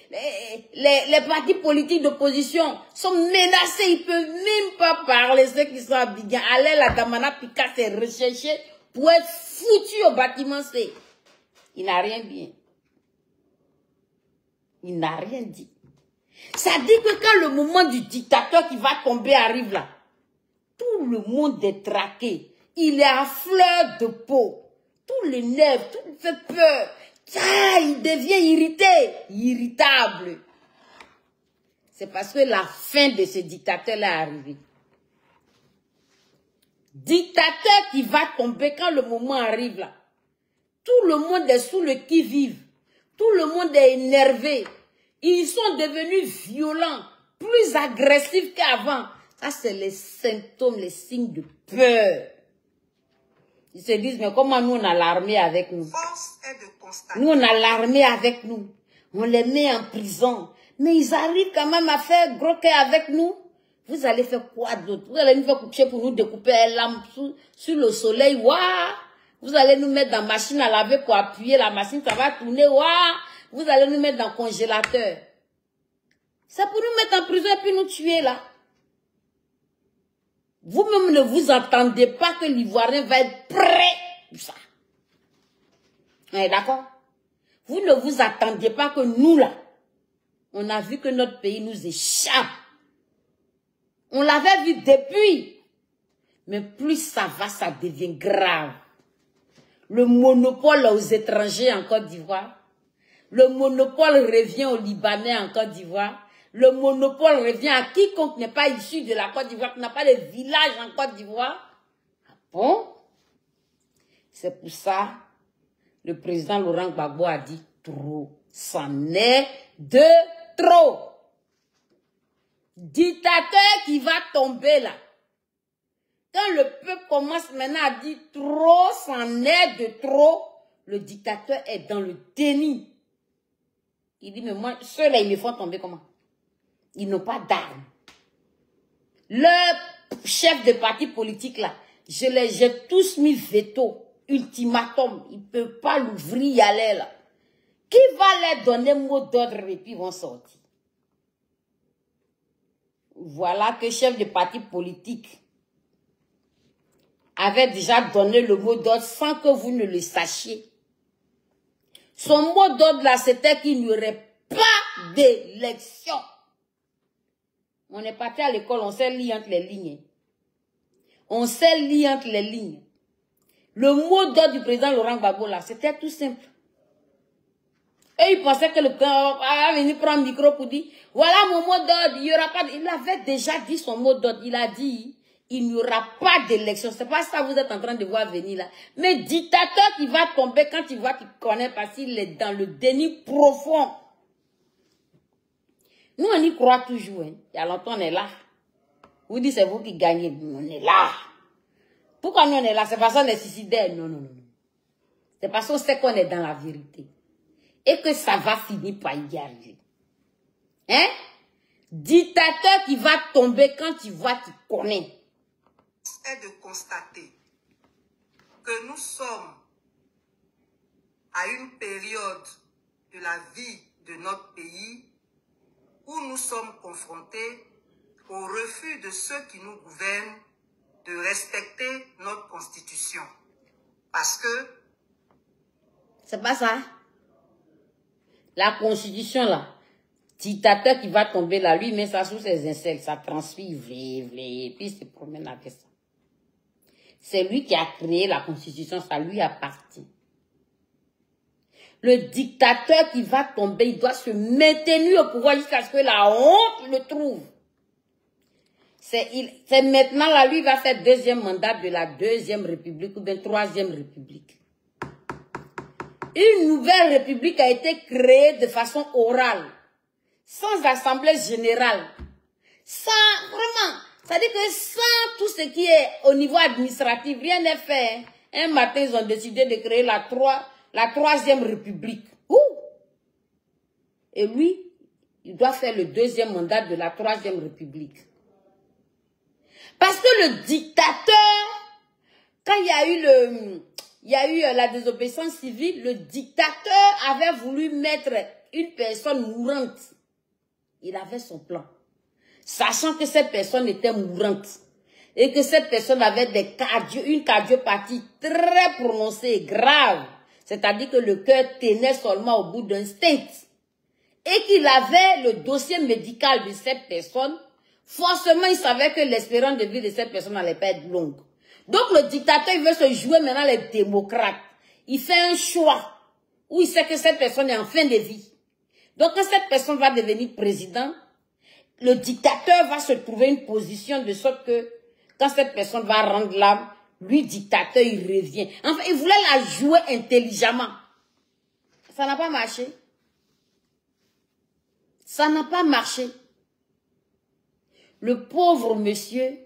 Les partis politiques d'opposition sont menacés. Ils ne peuvent même pas parler. Ceux qui sont à Abidjan. Allez, la Damana Pika s'est recherché pour être foutu au bâtiment C. Il n'a rien dit. Il n'a rien dit. Ça dit que quand le moment du dictateur qui va tomber arrive là, tout le monde est traqué. Il est à fleur de peau. Tous les nerfs, tout lui fait peur. Ah, il devient irrité, irritable. C'est parce que la fin de ce dictateur-là est arrivée. Dictateur qui va tomber quand le moment arrive là. Tout le monde est sous le qui-vive. Tout le monde est énervé. Ils sont devenus violents, plus agressifs qu'avant. Ça, c'est les symptômes, les signes de peur. Ils se disent, mais comment nous, on a l'armée avec nous? Force est de constater. Nous, on a l'armée avec nous. On les met en prison. Mais ils arrivent quand même à faire gros cœur avec nous. Vous allez faire quoi d'autre? Vous allez nous faire coucher pour nous découper un lampe sur le soleil. Waouh! Vous allez nous mettre dans la machine à laver pour appuyer la machine, ça va tourner. Waouh! Vous allez nous mettre dans le congélateur. C'est pour nous mettre en prison et puis nous tuer là. Vous-même ne vous attendez pas que l'Ivoirien va être prêt pour ça. D'accord? Vous ne vous attendiez pas que nous là, on a vu que notre pays nous échappe. On l'avait vu depuis. Mais plus ça va, ça devient grave. Le monopole aux étrangers en Côte d'Ivoire. Le monopole revient aux Libanais en Côte d'Ivoire. Le monopole revient à quiconque n'est pas issu de la Côte d'Ivoire, qui n'a pas de village en Côte d'Ivoire. Ah bon? C'est pour ça, le président Laurent Gbagbo a dit trop. C'en est de trop. Dictateur qui va tomber là. Quand le peuple commence maintenant à dire trop, c'en est de trop, le dictateur est dans le déni. Il dit, mais moi, ceux-là, ils me font tomber comment? Ils n'ont pas d'armes. Le chef de parti politique là, j'ai tous mis veto, ultimatum. Ils ne peuvent pas l'ouvrir, y aller là. Qui va leur donner mot d'ordre et puis ils vont sortir? Voilà que chef de parti politique avait déjà donné le mot d'ordre sans que vous ne le sachiez. Son mot d'ordre là, c'était qu'il n'y aurait pas d'élection. On est parti à l'école, on sait lire entre les lignes. On sait lire entre les lignes. Le mot d'ordre du président Laurent Gbagbo là, c'était tout simple. Et il pensait que le président allait venir prendre le micro pour dire, voilà mon mot d'ordre, il n'y aura pas. Il avait déjà dit son mot d'ordre, il a dit, il n'y aura pas d'élection. C'est pas ça que vous êtes en train de voir venir là. Mais dictateur qui va tomber quand il voit qu'il connaît parce qu'il est dans le déni profond. Nous, on y croit toujours. Hein. Il y a longtemps, on est là. Vous dites, c'est vous qui gagnez. On est là. Pourquoi nous, on est là? C'est parce qu'on est suicidaire. Non, non, non. C'est parce qu'on sait qu'on est dans la vérité. Et que ça va finir par y arriver. Hein? Dictateur qui va tomber quand il voit qu'il connaît. Est de constater que nous sommes à une période de la vie de notre pays où nous sommes confrontés au refus de ceux qui nous gouvernent de respecter notre constitution. Parce que... C'est pas ça. La constitution là, dictateur qui va tomber là, lui met ça sous ses aisselles, ça transpire, et puis il se promène avec ça. C'est lui qui a créé la constitution, ça lui appartient. Le dictateur qui va tomber, il doit se maintenir au pouvoir jusqu'à ce que la honte le trouve. C'est maintenant, là, lui va faire deuxième mandat de la deuxième république ou bien troisième république. Une nouvelle république a été créée de façon orale, sans assemblée générale, sans, vraiment, c'est-à-dire que sans tout ce qui est au niveau administratif, rien n'est fait. Hein. Un matin, ils ont décidé de créer la troisième république. Ouh! Et lui, il doit faire le deuxième mandat de la troisième république. Parce que le dictateur, quand il y a eu la désobéissance civile, le dictateur avait voulu mettre une personne mourante. Il avait son plan. Sachant que cette personne était mourante. et que cette personne avait une cardiopathie très prononcée, grave, c'est-à-dire que le cœur tenait seulement au bout d'un stent, et qu'il avait le dossier médical de cette personne, forcément, il savait que l'espérance de vie de cette personne n'allait pas être longue. Donc, le dictateur, il veut se jouer maintenant les démocrates. Il fait un choix où il sait que cette personne est en fin de vie. Donc, quand cette personne va devenir président, le dictateur va se trouver une position de sorte que, quand cette personne va rendre l'âme, lui, dictateur, il revient. Enfin, il voulait la jouer intelligemment. Ça n'a pas marché. Ça n'a pas marché. Le pauvre monsieur,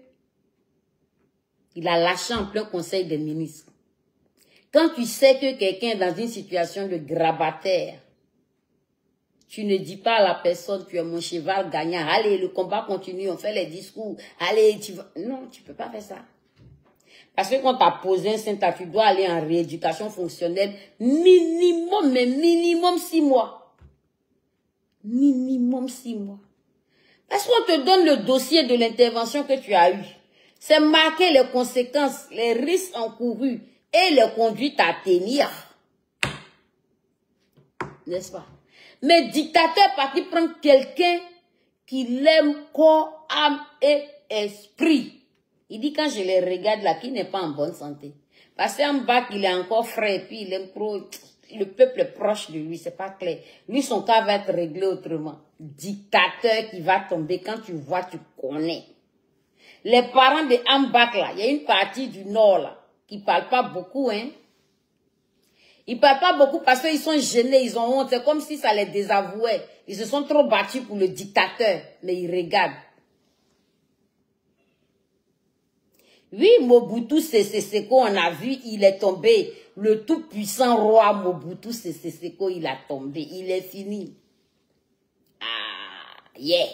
il a lâché en plein conseil des ministres. Quand tu sais que quelqu'un est dans une situation de grabataire, tu ne dis pas à la personne, tu es mon cheval gagnant, allez, le combat continue, on fait les discours, allez, tu vas... Non, tu ne peux pas faire ça. Parce que quand tu as posé un synthé, tu dois aller en rééducation fonctionnelle minimum, mais minimum 6 mois. Minimum 6 mois. Parce qu'on te donne le dossier de l'intervention que tu as eue. C'est marqué les conséquences, les risques encourus et les conduites à tenir. N'est-ce pas? Mais dictateur parti prendre quelqu'un qui l'aime corps, âme et esprit. Il dit quand je les regarde là, qui n'est pas en bonne santé. Parce qu'en bas, il est encore frais et puis il aime trop... Le peuple est proche de lui, c'est pas clair. Lui, son cas va être réglé autrement. Dictateur qui va tomber, quand tu vois, tu connais. Les parents de Ambak, là, il y a une partie du nord, là, qui parlent pas beaucoup, hein. Ils parlent pas beaucoup parce qu'ils sont gênés, ils ont honte. C'est comme si ça les désavouait. Ils se sont trop battus pour le dictateur, mais ils regardent. Oui, Mobutu Sese Seko, on a vu, il est tombé. Le tout-puissant roi Mobutu Sese Seko, il a tombé. Il est fini. Ah, yeah.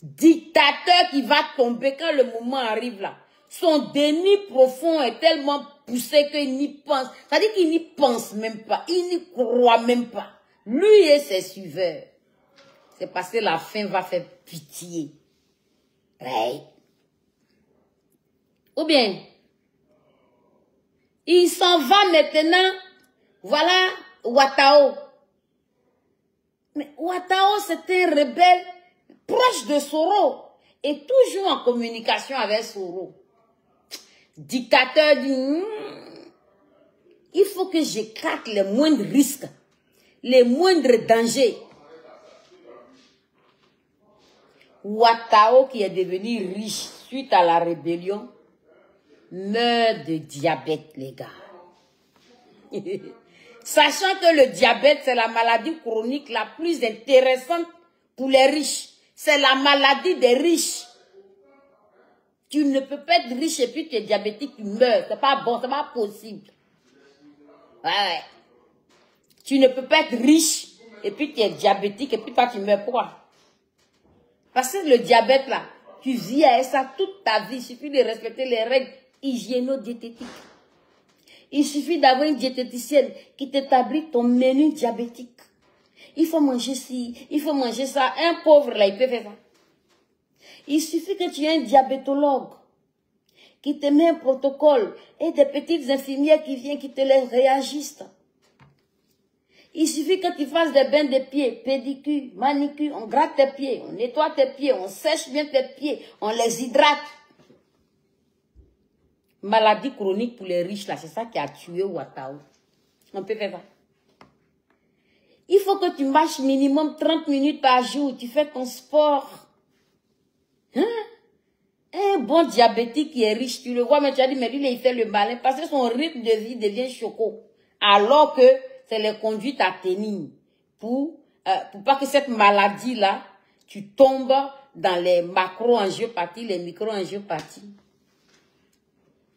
Dictateur qui va tomber quand le moment arrive là. Son déni profond est tellement poussé qu'il n'y pense. C'est-à-dire qu'il n'y pense même pas. Il n'y croit même pas. Lui et ses suiveurs. C'est parce que la fin va faire pitié. Right? Ou bien, il s'en va maintenant, voilà Ouattao. Mais Ouattao, c'était un rebelle proche de Soro et toujours en communication avec Soro. Dictateur dit, il faut que j'écarte les moindres risques, les moindres dangers. Ouattao, qui est devenu riche suite à la rébellion, meurt de diabète, les gars. Sachant que le diabète, c'est la maladie chronique la plus intéressante pour les riches. C'est la maladie des riches. Tu ne peux pas être riche et puis tu es diabétique, tu meurs. C'est pas bon, c'est pas possible. Ouais. Tu ne peux pas être riche et puis tu es diabétique et puis toi tu meurs. Pourquoi? Parce que le diabète là, tu vis avec ça toute ta vie. Il suffit de respecter les règles hygiéno-diététiques. Il suffit d'avoir une diététicienne qui t'établit ton menu diabétique. Il faut manger ci, il faut manger ça. Un pauvre là, il peut faire ça. Il suffit que tu aies un diabétologue qui te met un protocole et des petites infirmières qui viennent, qui te les réagissent. Il suffit que tu fasses des bains de pieds, pédicure, manicure, on gratte tes pieds, on nettoie tes pieds, on sèche bien tes pieds, on les hydrate. Maladie chronique pour les riches, là, c'est ça qui a tué Ouattao. On peut faire ça. Il faut que tu marches minimum 30 minutes par jour, tu fais ton sport. Hein? Un bon diabétique qui est riche, tu le vois, mais tu as dit, mais lui, il fait le malin, parce que son rythme de vie devient choco. Alors que c'est les conduites à tenir. Pour pas que cette maladie-là, tu tombes dans les macro-angiopathies, les micro-angiopathies.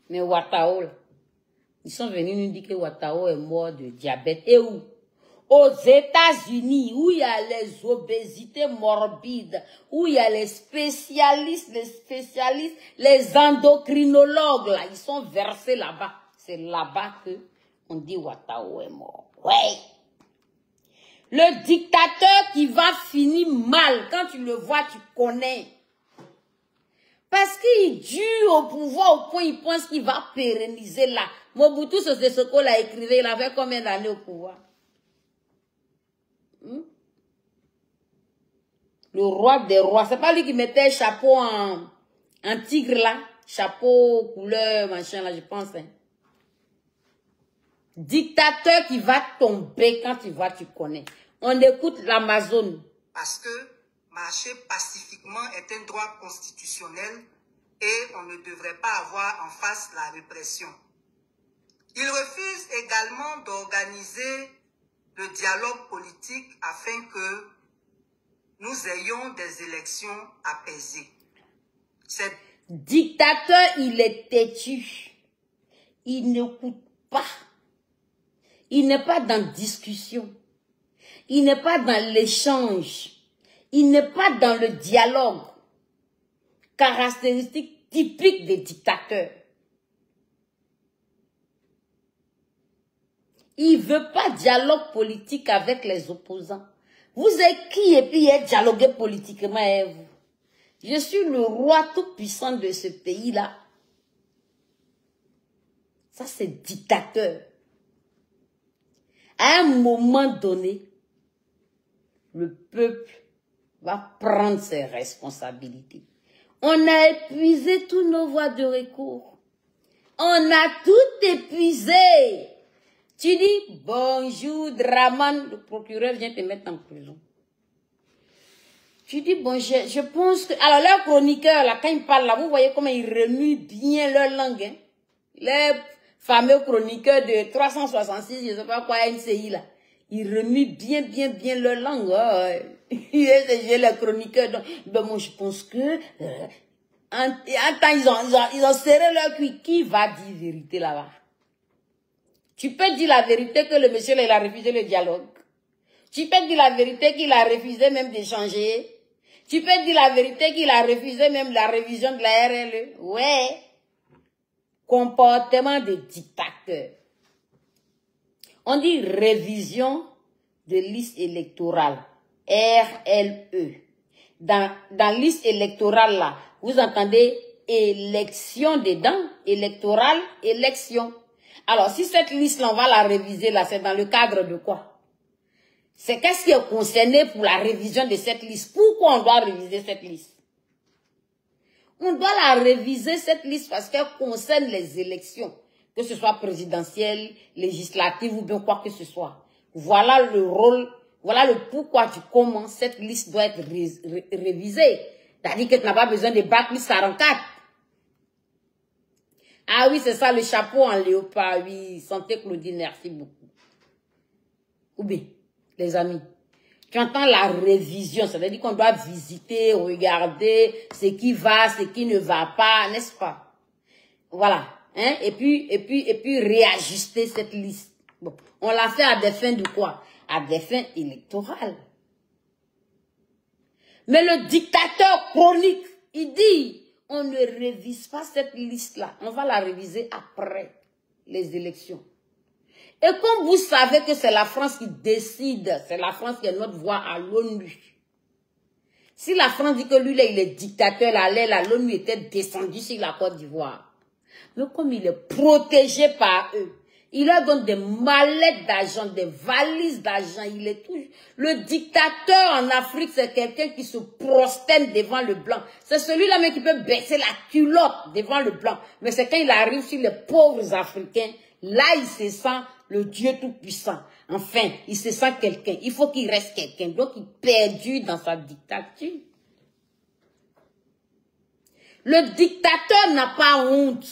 Mais Ouattao, là, ils sont venus nous dire que Ouattao est mort de diabète. Et où? Aux États-Unis, où il y a les obésités morbides, où il y a les spécialistes, les endocrinologues, là, ils sont versés là-bas. C'est là-bas que on dit Ouattao est mort. Ouais. Le dictateur qui va finir mal, quand tu le vois, tu connais. Parce qu'il dure au pouvoir au point il pense qu'il va pérenniser là. Mobutu Sese Seko l'a écrit, il avait combien d'années au pouvoir? Le roi des rois. C'est pas lui qui mettait chapeau en tigre là. Chapeau, couleur, machin là, je pense. Hein. Dictateur qui va tomber quand tu vois, tu connais. On écoute l'Amazone. Parce que marcher pacifiquement est un droit constitutionnel et on ne devrait pas avoir en face la répression. Il refuse également d'organiser le dialogue politique afin que nous ayons des élections apaisées. Cette dictateur, il est têtu. Il n'écoute pas. Il n'est pas dans discussion. Il n'est pas dans l'échange. Il n'est pas dans le dialogue. Caractéristique typique des dictateurs. Il ne veut pas dialogue politique avec les opposants. Vous êtes qui et puis êtes dialogué politiquement avec vous? Je suis le roi tout-puissant de ce pays-là. Ça, c'est dictateur. À un moment donné, le peuple va prendre ses responsabilités. On a épuisé toutes nos voies de recours. On a tout épuisé. Tu dis, bonjour, Draman, le procureur vient te mettre en prison. Tu dis, bon, je pense que... Alors, leur chroniqueur, là, quand ils parlent, là, vous voyez comment ils remuent bien leur langue. Hein? Les fameux chroniqueurs de 366, je ne sais pas quoi, NCI, là. Ils remuent bien leur langue. J'ai les chroniqueurs. Donc, ben, moi, je pense que... en temps, ils ont serré leur cuit. Qui va dire vérité là-bas? Tu peux dire la vérité que le monsieur, là, il a refusé le dialogue. Tu peux dire la vérité qu'il a refusé même d'échanger. Tu peux dire la vérité qu'il a refusé même la révision de la RLE. Ouais. Comportement de dictateur. On dit révision de liste électorale. RLE. Dans liste électorale là, vous entendez élection dedans. Électorale, élection. Alors, si cette liste-là, on va la réviser là, c'est dans le cadre de quoi? C'est qu'est-ce qui est concerné pour la révision de cette liste? Pourquoi on doit réviser cette liste? On doit la réviser, cette liste, parce qu'elle concerne les élections. Que ce soit présidentielle, législative ou bien quoi que ce soit. Voilà le rôle, voilà le pourquoi du comment cette liste doit être révisée. C'est-à-dire que tu n'as pas besoin de backlist 44. Ah oui, c'est ça, le chapeau en léopard, oui. Santé Claudine, merci beaucoup. Ou bien, les amis, tu entends la révision, ça veut dire qu'on doit visiter, regarder ce qui va, ce qui ne va pas, n'est-ce pas? Voilà. Hein? Et puis réajuster cette liste. Bon, on l'a fait à des fins de quoi? À des fins électorales. Mais le dictateur chronique, il dit, on ne révise pas cette liste-là. On va la réviser après les élections. Et comme vous savez que c'est la France qui décide, c'est la France qui est notre voix à l'ONU. Si la France dit que lui, là, il est dictateur, là, l'ONU était descendu sur la Côte d'Ivoire. Mais comme il est protégé par eux, il leur donne des mallettes d'argent, des valises d'argent. Il est tout. Le dictateur en Afrique, c'est quelqu'un qui se prosterne devant le blanc. C'est celui-là même qui peut baisser la culotte devant le blanc. Mais c'est quand il arrive sur les pauvres Africains, là, il se sent le Dieu tout-puissant. Enfin, il se sent quelqu'un. Il faut qu'il reste quelqu'un. Donc, il perdure dans sa dictature. Le dictateur n'a pas honte.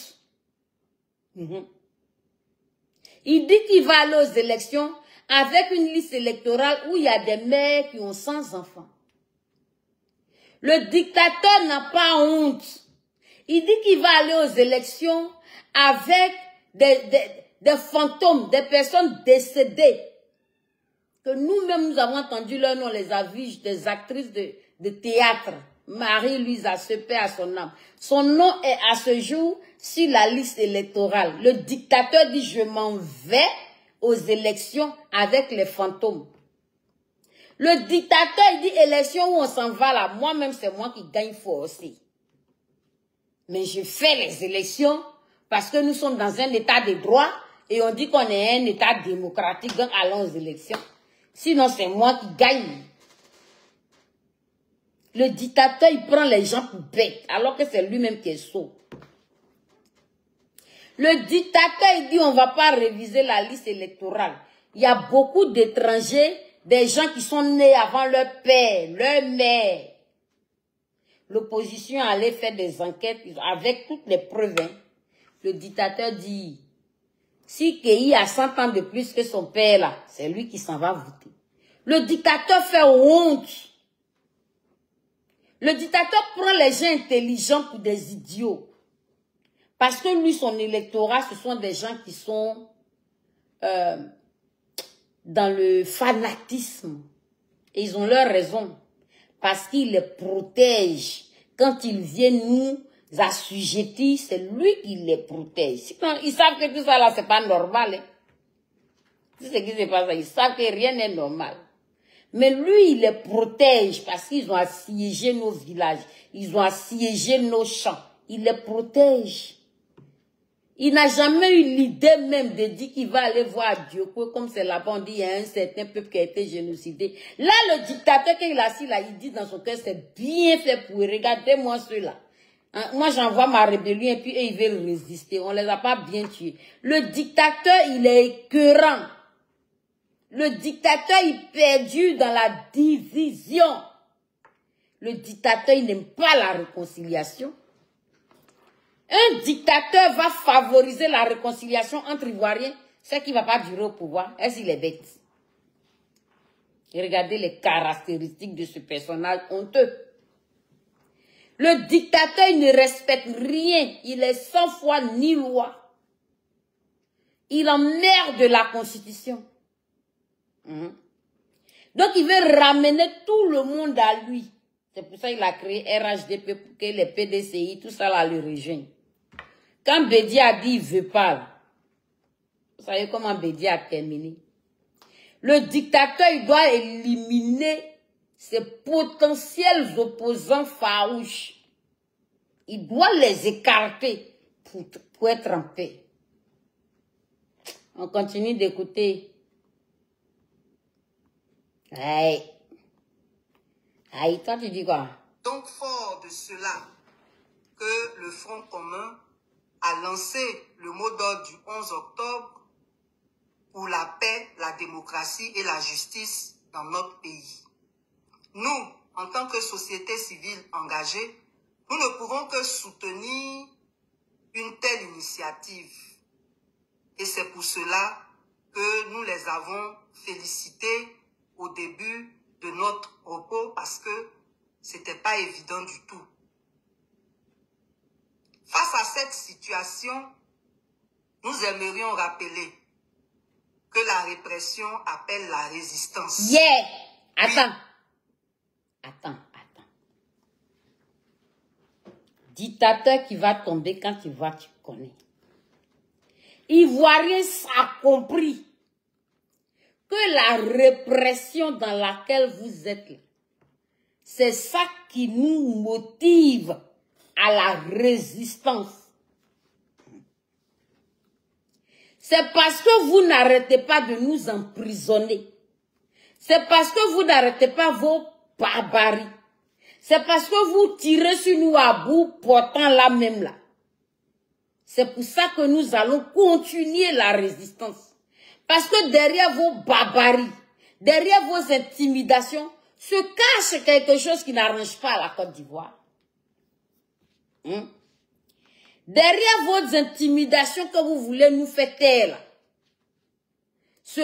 Il dit qu'il va aller aux élections avec une liste électorale où il y a des mères qui ont 100 enfants. Le dictateur n'a pas honte. Il dit qu'il va aller aux élections avec des fantômes, des personnes décédées. Que nous-mêmes, nous avons entendu leur nom, les avis des actrices de théâtre. Marie-Louise Assepé à son âme. Son nom est à ce jour sur la liste électorale. Le dictateur dit, je m'en vais aux élections avec les fantômes. Le dictateur, il dit, élection où on s'en va là, moi-même, c'est moi qui gagne forcé. Mais je fais les élections parce que nous sommes dans un état de droit et on dit qu'on est un état démocratique, donc allons aux élections. Sinon, c'est moi qui gagne. Le dictateur, il prend les gens pour bêtes, alors que c'est lui-même qui est sot. Le dictateur, il dit on ne va pas réviser la liste électorale. Il y a beaucoup d'étrangers, des gens qui sont nés avant leur père, leur mère. L'opposition allait faire des enquêtes avec toutes les preuves. Hein. Le dictateur dit, si Kei a 100 ans de plus que son père là, c'est lui qui s'en va voter. Le dictateur fait honte. Le dictateur prend les gens intelligents pour des idiots. Parce que lui, son électorat, ce sont des gens qui sont dans le fanatisme. Et ils ont leur raison. Parce qu'il les protège. Quand ils viennent nous assujettir, c'est lui qui les protège. Sinon, ils savent que tout ça là, c'est pas normal. Hein. C'est ce qui se passe là. Ils savent que rien n'est normal. Mais lui, il les protège parce qu'ils ont assiégé nos villages. Ils ont assiégé nos champs. Il les protège. Il n'a jamais eu l'idée même de dire qu'il va aller voir Dieu. Comme c'est là-bas, on dit il y a un certain peuple qui a été génocidé. Là, le dictateur, quand il est assis là, il dit dans son cœur, c'est bien fait pour eux. Regardez-moi ceux-là. Hein, moi, j'envoie ma rébellion et puis eux, ils veulent résister. On ne les a pas bien tués. Le dictateur, il est écœurant. Le dictateur, il est perdu dans la division. Le dictateur, il n'aime pas la réconciliation. Un dictateur va favoriser la réconciliation entre Ivoiriens, c'est qu'il ne va pas durer au pouvoir. Est-ce qu'il est bête? Et regardez les caractéristiques de ce personnage honteux. Le dictateur, il ne respecte rien. Il est sans foi ni loi. Il emmerde la Constitution. Donc, il veut ramener tout le monde à lui. C'est pour ça qu'il a créé RHDP pour que les PDCI, tout ça là, le rejoignent. Quand Bédi a dit il ne veut pas, vous savez comment Bédi a terminé? Le dictateur, il doit éliminer ses potentiels opposants farouches. Il doit les écarter pour être en paix. On continue d'écouter. Aïe. Aïe, toi tu dis quoi? Donc fort de cela que le Front commun a lancé le mot d'ordre du 11 octobre pour la paix, la démocratie et la justice dans notre pays. Nous, en tant que société civile engagée, nous ne pouvons que soutenir une telle initiative. Et c'est pour cela que nous les avons félicités au début de notre propos parce que ce n'était pas évident du tout. Face à cette situation, nous aimerions rappeler que la répression appelle la résistance. Yeah! Attends. Attends. Dictateur qui va tomber quand tu vois, tu connais. Ivoirien a compris que la répression dans laquelle vous êtes, c'est ça qui nous motive à la résistance. C'est parce que vous n'arrêtez pas de nous emprisonner. C'est parce que vous n'arrêtez pas vos barbaries. C'est parce que vous tirez sur nous à bout portant là même là. C'est pour ça que nous allons continuer la résistance. Parce que derrière vos barbaries, derrière vos intimidations, se cache quelque chose qui n'arrange pas la Côte d'Ivoire. Derrière vos intimidations que vous voulez nous faire taire, se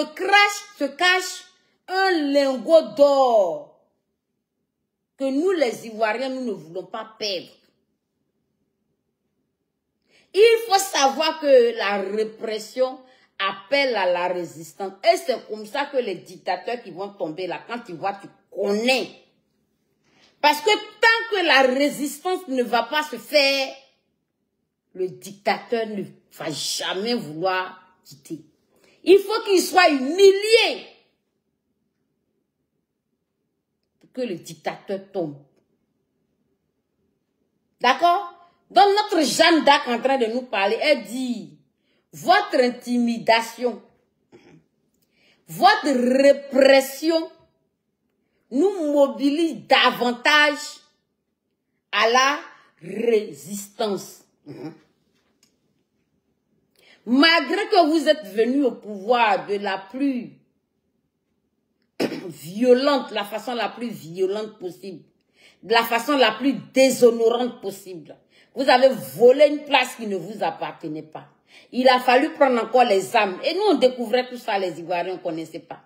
cache un lingot d'or que nous les Ivoiriens, nous ne voulons pas perdre. Il faut savoir que la répression appelle à la résistance. Et c'est comme ça que les dictateurs qui vont tomber là, quand tu vois, tu connais. Parce que tant que la résistance ne va pas se faire, le dictateur ne va jamais vouloir quitter. Il faut qu'il soit humilié pour que le dictateur tombe. D'accord? Donc notre Jeanne d'Arc en train de nous parler, elle dit, votre intimidation, votre répression nous mobilise davantage à la résistance. Malgré que vous êtes venus au pouvoir de la plus violente, la façon la plus violente possible, de la façon la plus déshonorante possible, vous avez volé une place qui ne vous appartenait pas. Il a fallu prendre encore les armes. Et nous, on découvrait tout ça, les Ivoiriens, on ne connaissait pas.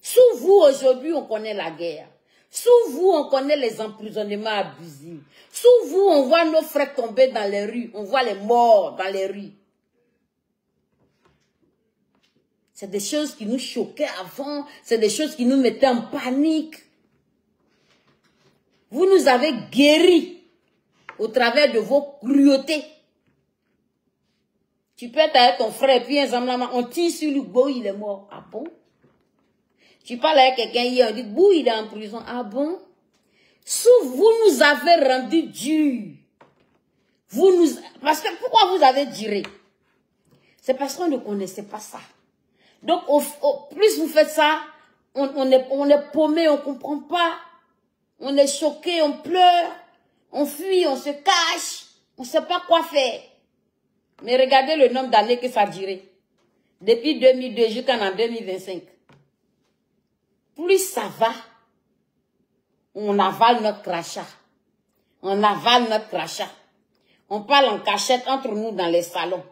Sous vous, aujourd'hui, on connaît la guerre. Sous vous, on connaît les emprisonnements abusifs. Sous vous, on voit nos frères tomber dans les rues. On voit les morts dans les rues. C'est des choses qui nous choquaient avant. C'est des choses qui nous mettaient en panique. Vous nous avez guéris au travers de vos cruautés. Tu peux être avec ton frère, puis on tire sur lui, Bou, il est mort. Ah bon? Tu parles avec quelqu'un hier, on dit, Bou, il est en prison. Ah bon? Sous vous nous avez rendu durs. Parce que pourquoi vous avez duré? C'est parce qu'on ne connaissait pas ça. Donc, au plus vous faites ça, on est paumé, on ne comprend pas. On est choqué, on pleure, on fuit, on se cache, on ne sait pas quoi faire. Mais regardez le nombre d'années que ça a duré. Depuis 2002 jusqu'en 2025. Plus ça va, on avale notre crachat. On avale notre crachat. On parle en cachette entre nous dans les salons.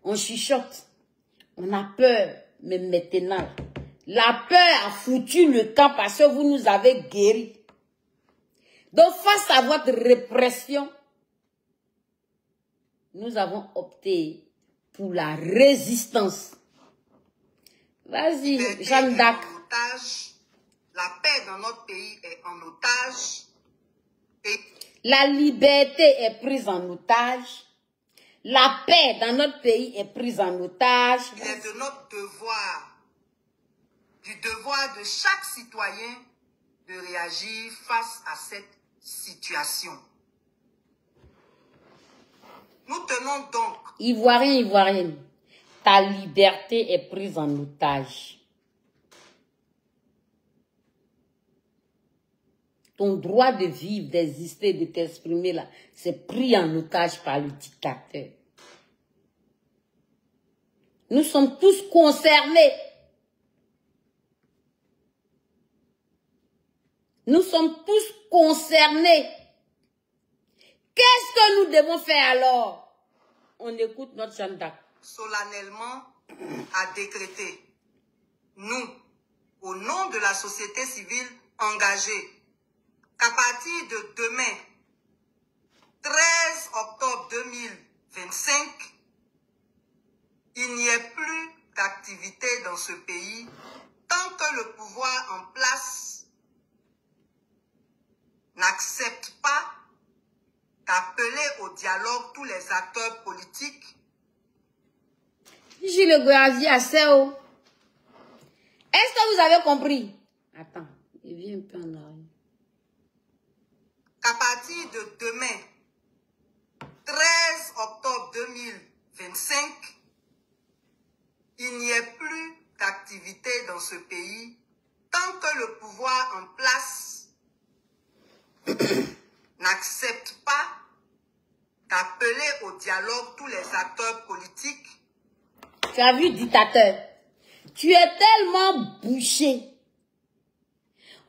On chuchote. On a peur. Mais maintenant, la peur a foutu le camp parce que vous nous avez guéris. Donc, face à votre répression, nous avons opté pour la résistance. Vas-y, Jeanne d'Arc. La paix dans notre pays est en otage. Et la liberté est prise en otage. La paix dans notre pays est prise en otage. Il est de notre devoir, du devoir de chaque citoyen, de réagir face à cette situation. Nous tenons donc... Ivoirien, Ivoirienne, ta liberté est prise en otage. Ton droit de vivre, d'exister, de t'exprimer là, c'est pris en otage par le dictateur. Nous sommes tous concernés. Nous sommes tous concernés. Qu'est-ce que nous devons faire alors? On écoute notre Jeanne d'Arc. Solennellement à décréter, nous, au nom de la société civile engagée, qu'à partir de demain, 13 octobre 2025, il n'y ait plus d'activité dans ce pays tant que le pouvoir en place n'accepte pas d'appeler au dialogue tous les acteurs politiques. Gilles Goyazi à Seo. Est-ce que vous avez compris? Attends, il vient un peu en arrière. Qu'à partir de demain, 13 octobre 2025, il n'y ait plus d'activité dans ce pays tant que le pouvoir en place n'accepte pas d'appeler au dialogue tous les acteurs politiques. Tu as vu, dictateur, tu es tellement bouché.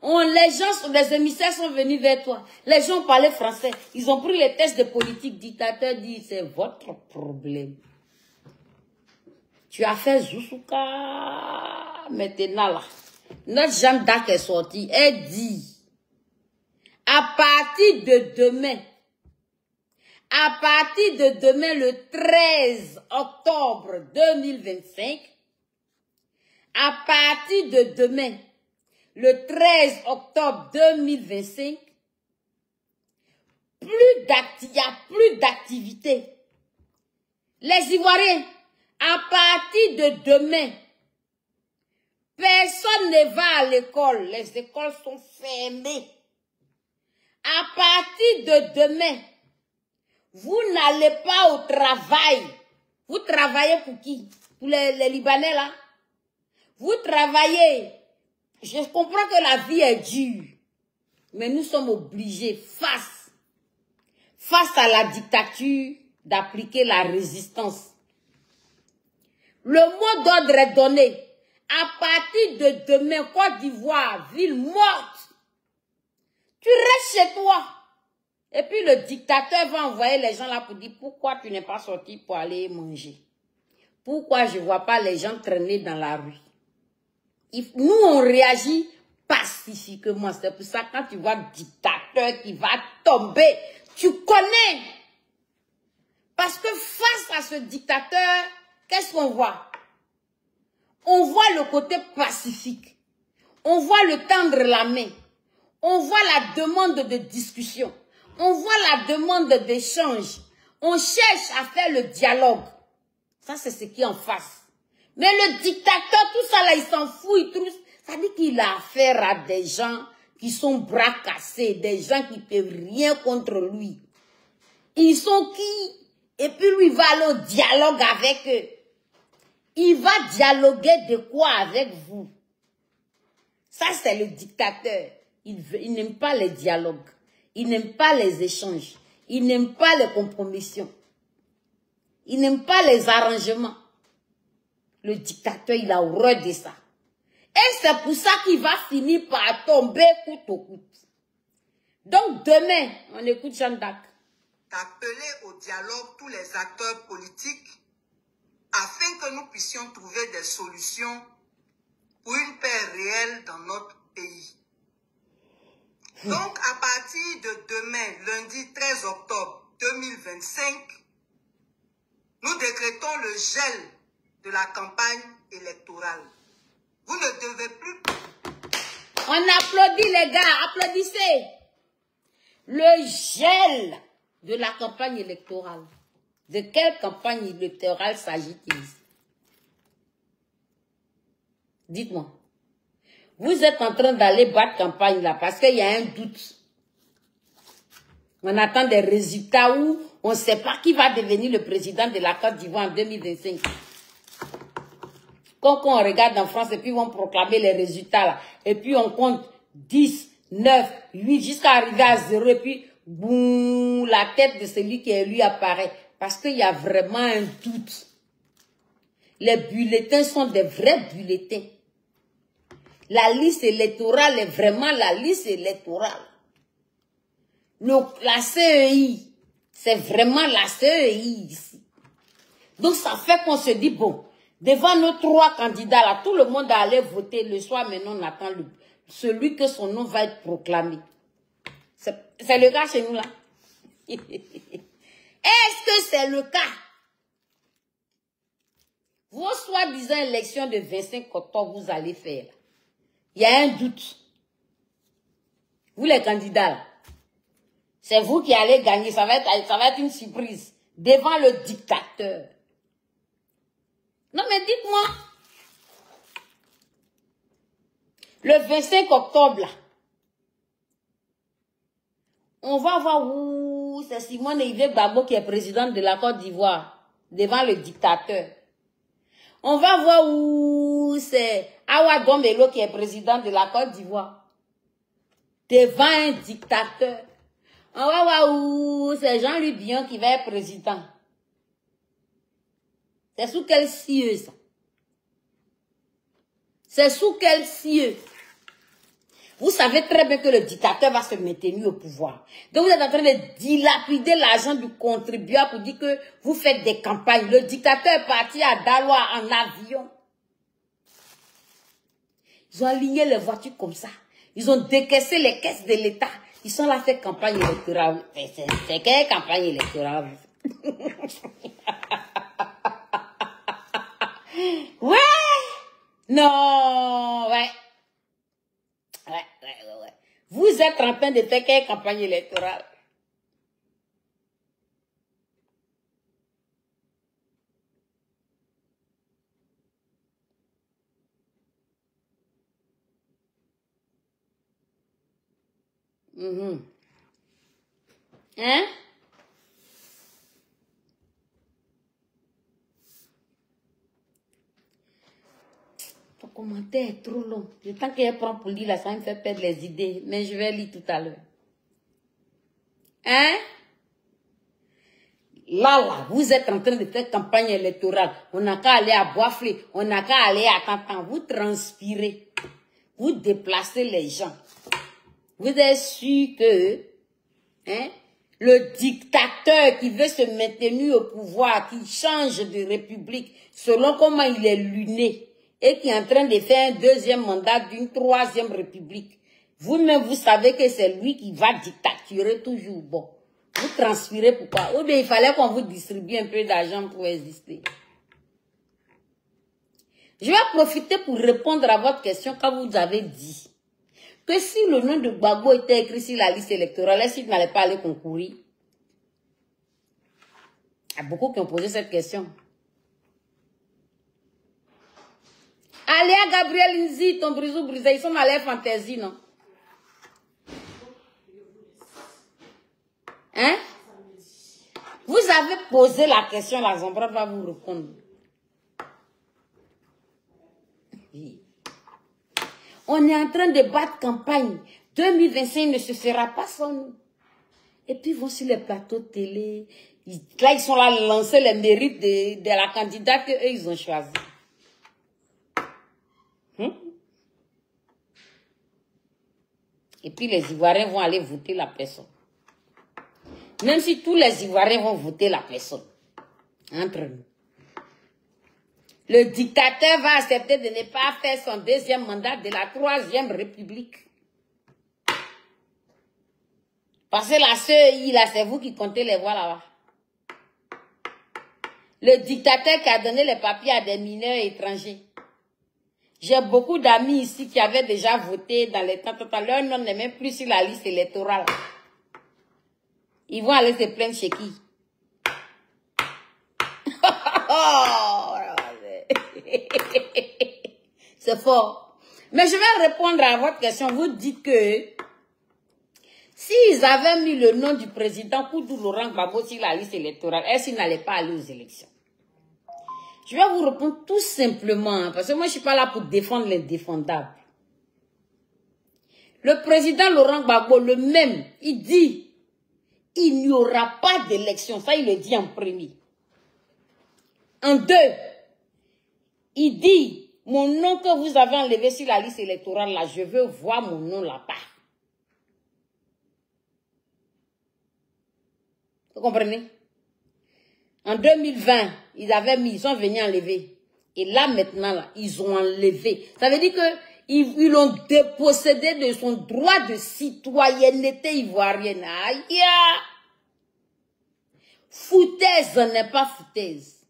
Les gens, les émissaires sont venus vers toi. Les gens parlaient français. Ils ont pris les tests de politique. Dictateur dit, c'est votre problème. Tu as fait Zousouka. Maintenant là, notre Jeanne d'Arc est sortie. Elle dit, à partir de demain, le 13 octobre 2025, à partir de demain, le 13 octobre 2025, il n'y a plus d'activité. Les Ivoiriens, à partir de demain, personne ne va à l'école. Les écoles sont fermées. À partir de demain, Vous n'allez pas au travail. Vous travaillez pour qui? Pour les Libanais là? Vous travaillez. Je comprends que la vie est dure. Mais nous sommes obligés, face à la dictature, d'appliquer la résistance. Le mot d'ordre est donné. À partir de demain, Côte d'Ivoire, ville morte, tu restes chez toi. Et puis le dictateur va envoyer les gens là pour dire pourquoi tu n'es pas sorti pour aller manger. Pourquoi je ne vois pas les gens traîner dans la rue. Nous, on réagit pacifiquement. C'est pour ça que quand tu vois le dictateur qui va tomber, tu connais. Parce que face à ce dictateur, qu'est-ce qu'on voit? On voit le côté pacifique. On voit le tendre la main. On voit la demande de discussion. On voit la demande d'échange. On cherche à faire le dialogue. Ça, c'est ce qui est en face. Mais le dictateur, tout ça là, il s'en fout. Ça dit qu'il a affaire à des gens qui sont bras cassés, des gens qui ne peuvent rien contre lui. Ils sont qui? Et puis lui, il va aller au dialogue avec eux. Il va dialoguer de quoi avec vous? Ça, c'est le dictateur. Il n'aime pas les dialogues. Il n'aime pas les échanges. Il n'aime pas les compromissions. Il n'aime pas les arrangements. Le dictateur, il a horreur de ça. Et c'est pour ça qu'il va finir par tomber coûte au coûte. Donc demain, on écoute Jeanne d'Arc. D'appeler au dialogue tous les acteurs politiques afin que nous puissions trouver des solutions pour une paix réelle dans notre pays. Donc, à partir de demain, lundi 13 octobre 2025, nous décrétons le gel de la campagne électorale. Vous ne devez plus... On applaudit les gars, applaudissez. Le gel de la campagne électorale. De quelle campagne électorale s'agit-il? Dites-moi. Vous êtes en train d'aller battre campagne là parce qu'il y a un doute. On attend des résultats où on ne sait pas qui va devenir le président de la Côte d'Ivoire en 2025. Quand on regarde en France et puis on proclamer les résultats là, et puis on compte 10, 9, 8 jusqu'à arriver à 0 et puis boum, la tête de celui qui est élu apparaît. Parce qu'il y a vraiment un doute. Les bulletins sont des vrais bulletins. La liste électorale est vraiment la liste électorale. La CEI, c'est vraiment la CEI ici. Donc ça fait qu'on se dit, bon, devant nos 3 candidats là, tout le monde a allé voter le soir, maintenant on attend celui que son nom va être proclamé. C'est le cas chez nous là. Est-ce que c'est le cas? Vos soi-disant élections de 25 octobre, vous allez faire. Il y a un doute. Vous les candidats, c'est vous qui allez gagner. Ça va être une surprise devant le dictateur. Non mais dites-moi, le 25 octobre là, on va voir où c'est Simone Yves Gbagbo qui est président de la Côte d'Ivoire devant le dictateur. On va voir où c'est Awa Dombelo qui est président de la Côte d'Ivoire devant un dictateur. On va voir où c'est Jean-Louis Billon qui va être président. C'est sous quel cieux ça? C'est sous quel cieux? Vous savez très bien que le dictateur va se maintenir au pouvoir. Donc vous êtes en train de dilapider l'argent du contribuable pour dire que vous faites des campagnes. Le dictateur est parti à Daloa en avion. Ils ont aligné les voitures comme ça. Ils ont décaissé les caisses de l'État. Ils sont là faire campagne électorale. C'est quelle campagne électorale? Ouais! Non! Ouais. Ouais. Vous êtes en train de faire quelle campagne électorale? Hein? commentaire est trop long. Le temps qu'elle prend pour lire, là, ça me fait perdre les idées. Mais je vais lire tout à l'heure. Hein? Là, vous êtes en train de faire campagne électorale. On n'a qu'à aller à Boisflé. On n'a qu'à aller à Tantan. Vous transpirez. Vous déplacez les gens. Vous êtes sûr que hein, le dictateur qui veut se maintenir au pouvoir, qui change de république selon comment il est luné et qui est en train de faire un deuxième mandat d'une troisième république, vous-même vous savez que c'est lui qui va dictaturer toujours. Bon, vous transpirez pourquoi? Ou bien il fallait qu'on vous distribue un peu d'argent pour exister. Je vais profiter pour répondre à votre question quand vous avez dit que si le nom de Gbagbo était écrit sur la liste électorale, est-ce qu'il n'allait pas aller concourir? Il y a beaucoup qui ont posé cette question. Aléa Gabriel Nzi, ton brisou brisé, ils sont dans leur fantaisie, non? Hein? Vous avez posé la question, la Zambra va vous répondre. On est en train de battre campagne. 2025 ne se fera pas sans nous. Et puis, ils vont sur les plateaux de télé. Là, ils sont là à lancer les mérites de la candidate qu'eux, ils ont choisi. Et puis, les Ivoiriens vont aller voter la personne. Même si tous les Ivoiriens vont voter la personne. Entre nous. Le dictateur va accepter de ne pas faire son deuxième mandat de la troisième république. Parce que la CEI, là, c'est vous qui comptez les voix là-bas. Le dictateur qui a donné les papiers à des mineurs étrangers. J'ai beaucoup d'amis ici qui avaient déjà voté dans les temps. Leur nom n'est même plus sur la liste électorale. Ils vont aller se plaindre chez qui? C'est fort. Mais je vais répondre à votre question. Vous dites que s'ils avaient mis le nom du président Koudou Laurent Gbagbo sur la liste électorale, est-ce qu'ils n'allaient pas aller aux élections? Je vais vous répondre tout simplement, parce que moi je ne suis pas là pour défendre l'indéfendable. Le président Laurent Gbagbo, le même, il dit, il n'y aura pas d'élection. Ça, il le dit en premier. En deux, il dit, mon nom que vous avez enlevé sur la liste électorale, là, je veux voir mon nom là-bas. Vous comprenez? En 2020, ils sont venus enlever. Et là, maintenant, là, ils ont enlevé. Ça veut dire que ils l'ont dépossédé de son droit de citoyenneté ivoirienne. Aïe! Foutaise n'est pas foutaise.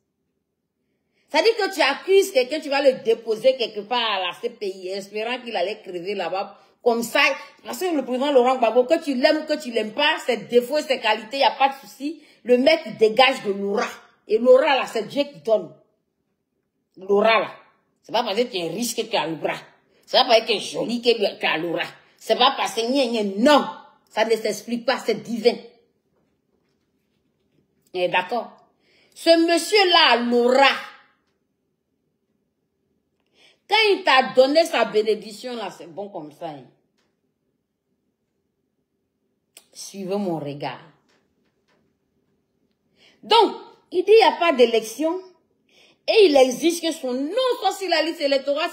Ça veut dire que tu accuses quelqu'un, tu vas le déposer quelque part à la CPI, espérant qu'il allait crever là-bas. Comme ça, parce que le président Laurent Gbagbo, que tu l'aimes ou que tu l'aimes pas, ses défauts et ses qualités, il n'y a pas de souci. Le mec, il dégage de l'aura. Et l'aura, là, c'est Dieu qui donne. L'aura, là. C'est pas parce que tu es riche que tu as l'aura. C'est pas parce que tu es joli que tu as l'aura. C'est pas parce que non. Ça ne s'explique pas, c'est divin. Et d'accord. Ce monsieur-là a l'aura. Quand il t'a donné sa bénédiction, là, c'est bon comme ça. Hein. Suivez mon regard. Donc, il dit il n'y a pas d'élection. Et il exige que son nom soit sur la liste électorale.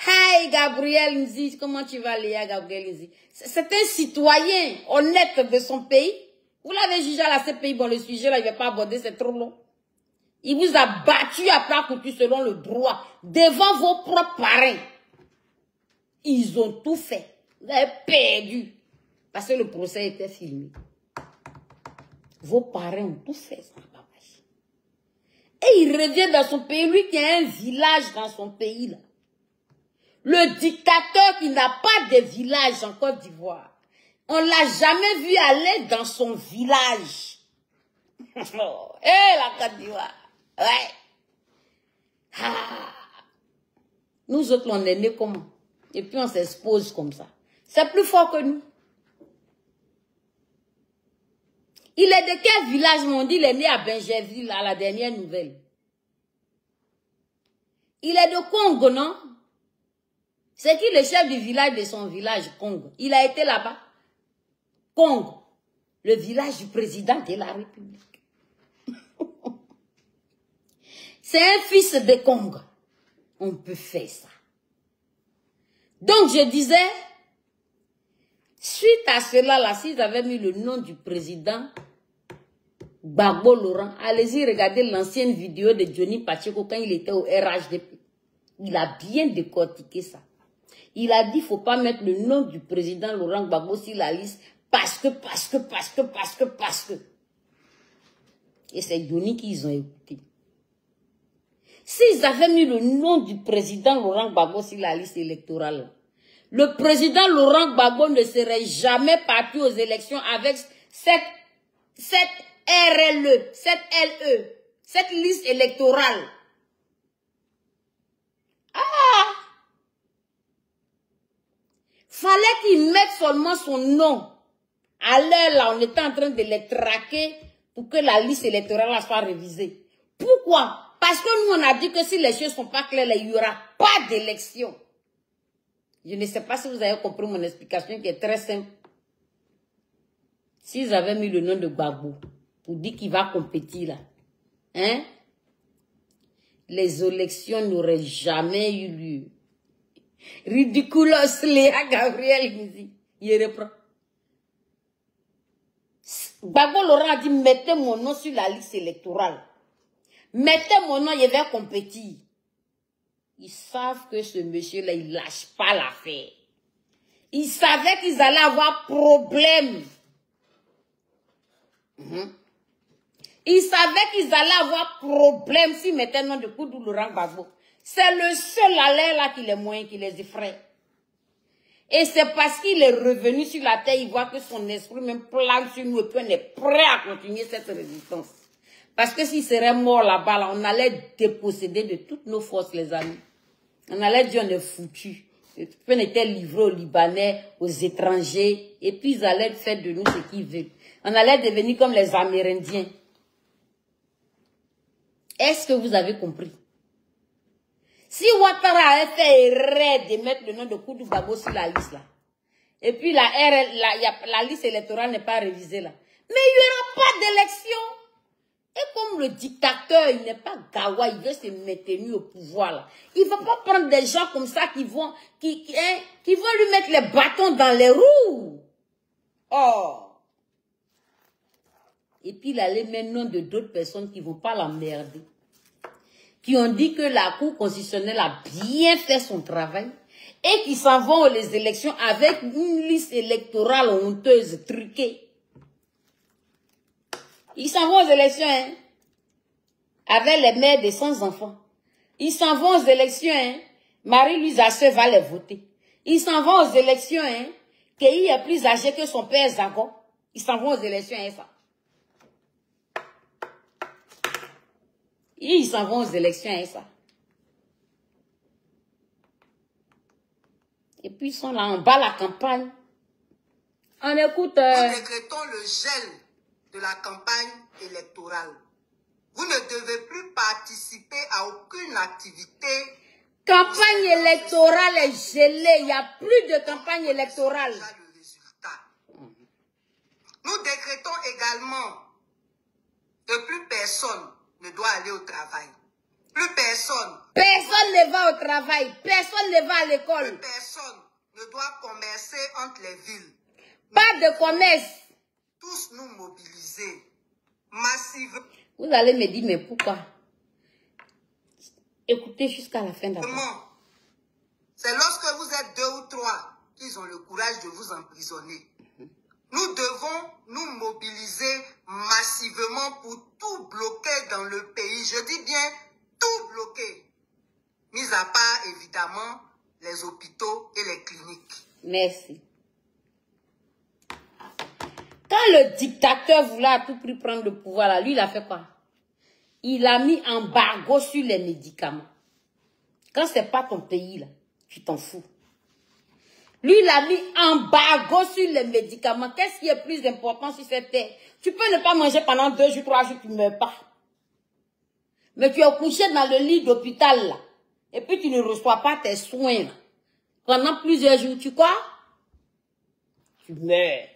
Hey Gabriel Nzi, comment tu vas Léa Gabriel Nzi? C'est un citoyen honnête de son pays. Vous l'avez jugé à la CPI, bon le sujet là, il ne va pas aborder, c'est trop long. Il vous a battu à plat couture selon le droit, devant vos propres parrains. Ils ont tout fait. Vous avez perdu. Parce que le procès était filmé. Vos parents ont tout fait. Et il revient dans son pays, lui qui a un village dans son pays là. Le dictateur qui n'a pas de village en Côte d'Ivoire. On ne l'a jamais vu aller dans son village. La Côte d'Ivoire. Ouais. Ah. Nous autres, on est nés comment? Et puis on s'expose comme ça. C'est plus fort que nous. Il est de quel village, mon dit? Il est né à Benjerville, à la dernière nouvelle. Il est de Congo, non? C'est qui le chef du village de son village, Congo? Il a été là-bas. Congo, le village du président de la République. C'est un fils de Congo. On peut faire ça. Donc, je disais, suite à cela, là, s'ils avaient mis le nom du président Gbagbo Laurent, allez-y regarder l'ancienne vidéo de Johnny Pacheco quand il était au RHDP. Il a bien décortiqué ça. Il a dit, il ne faut pas mettre le nom du président Laurent Gbagbo sur la liste parce que. Et c'est Johnny qu'ils ont écouté. S'ils avaient mis le nom du président Laurent Gbagbo sur la liste électorale, le président Laurent Gbagbo ne serait jamais parti aux élections avec cette RLE, cette liste électorale. Ah! Fallait qu'il mette seulement son nom. À l'heure là, on était en train de les traquer pour que la liste électorale soit révisée. Pourquoi? Parce que nous, on a dit que si les choses ne sont pas claires, il n'y aura pas d'élection. Je ne sais pas si vous avez compris mon explication qui est très simple. S'ils avaient mis le nom de Gbagbo pour dire qu'il va compétir là, hein, les élections n'auraient jamais eu lieu. Ridiculous, Léa Gabriel, il reprend. Gbagbo Laurent a dit, mettez mon nom sur la liste électorale. Mettez mon nom, il va compétir. Ils savent que ce monsieur-là, il lâche pas l'affaire. Ils savaient qu'ils allaient avoir problème. Ils savaient qu'ils allaient avoir problème s'ils mettaient le nom de Koudou Laurent Gbagbo. C'est le seul alerte là qui les moyens, qui les effraie. Et c'est parce qu'il est revenu sur la terre, il voit que son esprit même plane sur nous et puis on est prêt à continuer cette résistance. Parce que s'il serait mort là-bas, là, on allait déposséder de toutes nos forces, les amis. On allait dire on est foutu. On était livré aux Libanais, aux étrangers, et puis ils allaient faire de nous ce qu'ils veulent. On allait devenir comme les Amérindiens. Est-ce que vous avez compris? Si Ouattara avait fait erreur de mettre le nom de Koudou Gbagbo sur la liste là, et puis la liste électorale n'est pas révisée là, mais il n'y aura pas d'élection. Et comme le dictateur, il n'est pas gawa, il veut se maintenir au pouvoir là. Il ne va pas prendre des gens comme ça qui vont lui mettre les bâtons dans les roues. Oh. Et puis il allait mettre le nom de d'autres personnes qui ne vont pas l'emmerder. Qui ont dit que la Cour constitutionnelle a bien fait son travail et qui s'en vont aux élections avec une liste électorale honteuse, truquée. Ils s'en vont aux élections, hein, avec les mères des sans enfants. Ils s'en vont aux élections, hein, Marie-Louise Asseux va les voter. Ils s'en vont aux élections, hein, Kei est plus âgé que son père Zagon. Ils s'en vont aux élections, hein, ça. Ils s'en vont aux élections, hein, ça. Et puis ils sont là, en bas la campagne. On écoute... Nous décrétons le gel de la campagne électorale. Vous ne devez plus participer à aucune activité. Campagne électorale est gelée. Il n'y a plus de campagne électorale. Le résultat. Nous décrétons également que plus personne ne doit aller au travail. Plus personne. Personne ne va au travail. Personne ne va à l'école. Plus personne ne doit commercer entre les villes. Pas de commerce. Tous nous mobiliser massivement. Vous allez me dire, mais pourquoi? Écoutez jusqu'à la fin d'abord. C'est lorsque vous êtes 2 ou 3 qu'ils ont le courage de vous emprisonner. Nous devons nous mobiliser massivement pour tout bloquer dans le pays. Je dis bien tout bloquer. Mis à part, évidemment, les hôpitaux et les cliniques. Merci. Quand le dictateur voulait à tout prix prendre le pouvoir, là, lui, il a fait quoi? Il a mis embargo sur les médicaments. Quand ce n'est pas ton pays, là, tu t'en fous. Lui, il a mis embargo sur les médicaments. Qu'est-ce qui est plus important sur cette terre? Tu peux ne pas manger pendant 2 jours, 3 jours, tu ne meurs pas. Mais tu es couché dans le lit d'hôpital, là. Et puis tu ne reçois pas tes soins pendant plusieurs jours, tu crois? Tu meurs.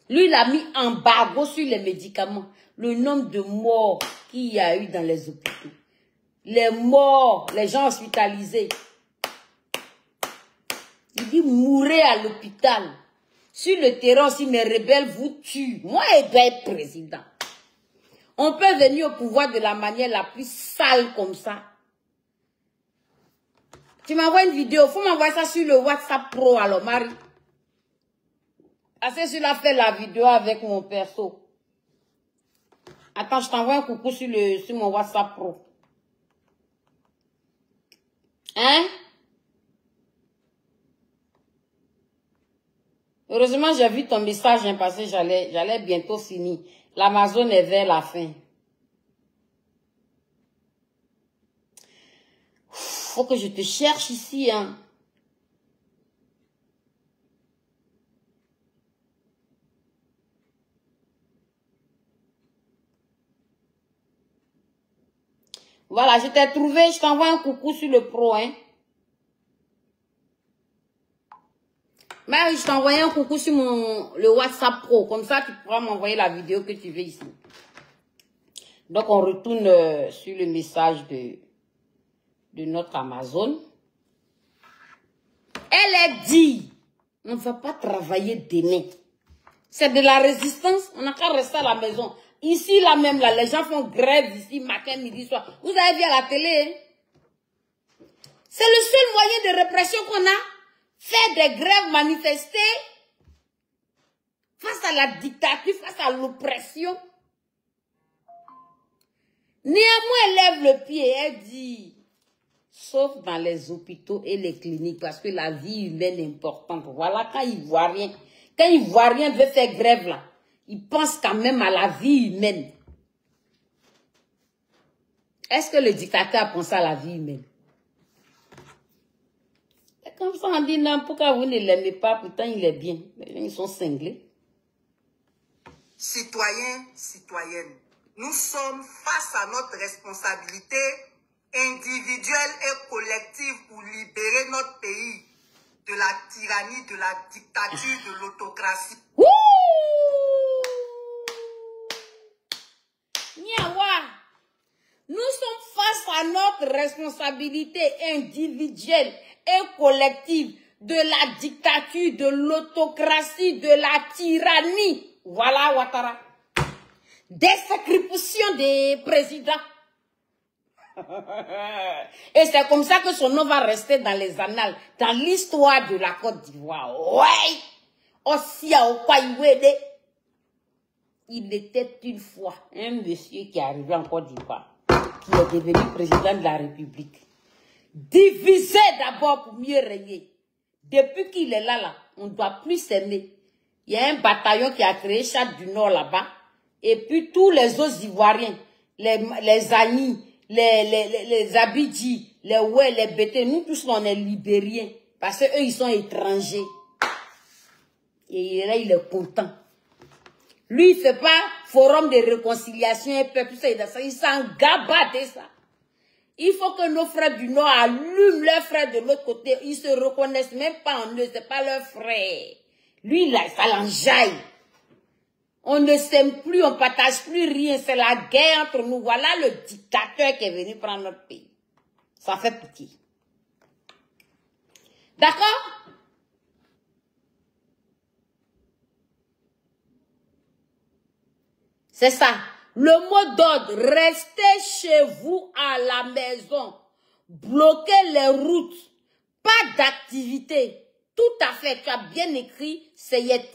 Lui, il a mis embargo sur les médicaments. Le nombre de morts qu'il y a eu dans les hôpitaux. Les morts, les gens hospitalisés. Il dit, mourrez à l'hôpital. Sur le terrain, si mes rebelles vous tuent, moi, je dois être président. On peut venir au pouvoir de la manière la plus sale comme ça. Tu m'envoies une vidéo, il faut m'envoyer ça sur le WhatsApp Pro, alors, Marie. Assez sur la fait la vidéo avec mon perso. Attends, je t'envoie un coucou sur mon WhatsApp Pro. Hein? Heureusement, j'ai vu ton message, hein, parce que j'allais bientôt finir. L'Amazon est vers la fin. Faut que je te cherche ici, hein. Voilà, je t'ai trouvé, je t'envoie un coucou sur le pro, hein. Mais je t'ai envoyé un coucou sur le WhatsApp Pro. Comme ça, tu pourras m'envoyer la vidéo que tu veux ici. Donc, on retourne sur le message de notre Amazon. Elle est dit, on ne va pas travailler demain. C'est de la résistance, on n'a qu'à rester à la maison. Ici, là même, là, les gens font grève ici, matin, midi, soir. Vous avez vu à la télé, hein? C'est le seul moyen de répression qu'on a. Faire des grèves, manifester face à la dictature, face à l'oppression. Néanmoins, elle lève le pied, elle dit, sauf dans les hôpitaux et les cliniques, parce que la vie humaine est importante. Voilà, quand ils voient rien veut faire grève là, ils pensent quand même à la vie humaine. Est-ce que le dictateur a pensé à la vie humaine? Comme ça, on dit non, pourquoi vous ne l'aimez pas? Pourtant, il est bien. Ils sont cinglés. Citoyens, citoyennes, nous sommes face à notre responsabilité individuelle et collective pour libérer notre pays de la tyrannie, de la dictature, de l'autocratie. Niawa, nous sommes face à notre responsabilité individuelle et collective de la dictature, de l'autocratie, de la tyrannie. Voilà, Ouattara. Description des présidents. Et c'est comme ça que son nom va rester dans les annales, dans l'histoire de la Côte d'Ivoire. Ouais! Osia Okwaïwede. Il était une fois un monsieur qui est arrivé en Côte d'Ivoire, qui est devenu président de la République. Divisé d'abord pour mieux régner. Depuis qu'il est là, on ne doit plus s'aimer. Il y a un bataillon qui a créé Chad du Nord là-bas. Et puis tous les autres Ivoiriens, les Agnis, les Abidji, les Oué, les Bété, nous tous on est libériens. Parce qu'eux ils sont étrangers. Et là il est content. Lui il ne fait pas forum de réconciliation et peuple, tout ça, il s'en gabat de ça. Il faut que nos frères du Nord allument leurs frères de l'autre côté. Ils se reconnaissent même pas en eux, c'est pas leurs frères. Lui, là, ça l'enjaille. On ne s'aime plus, on partage plus rien. C'est la guerre entre nous. Voilà le dictateur qui est venu prendre notre pays. Ça fait pitié. D'accord? C'est ça. Le mot d'ordre, restez chez vous à la maison. Bloquez les routes. Pas d'activité. Tout à fait, tu as bien écrit, Seyet.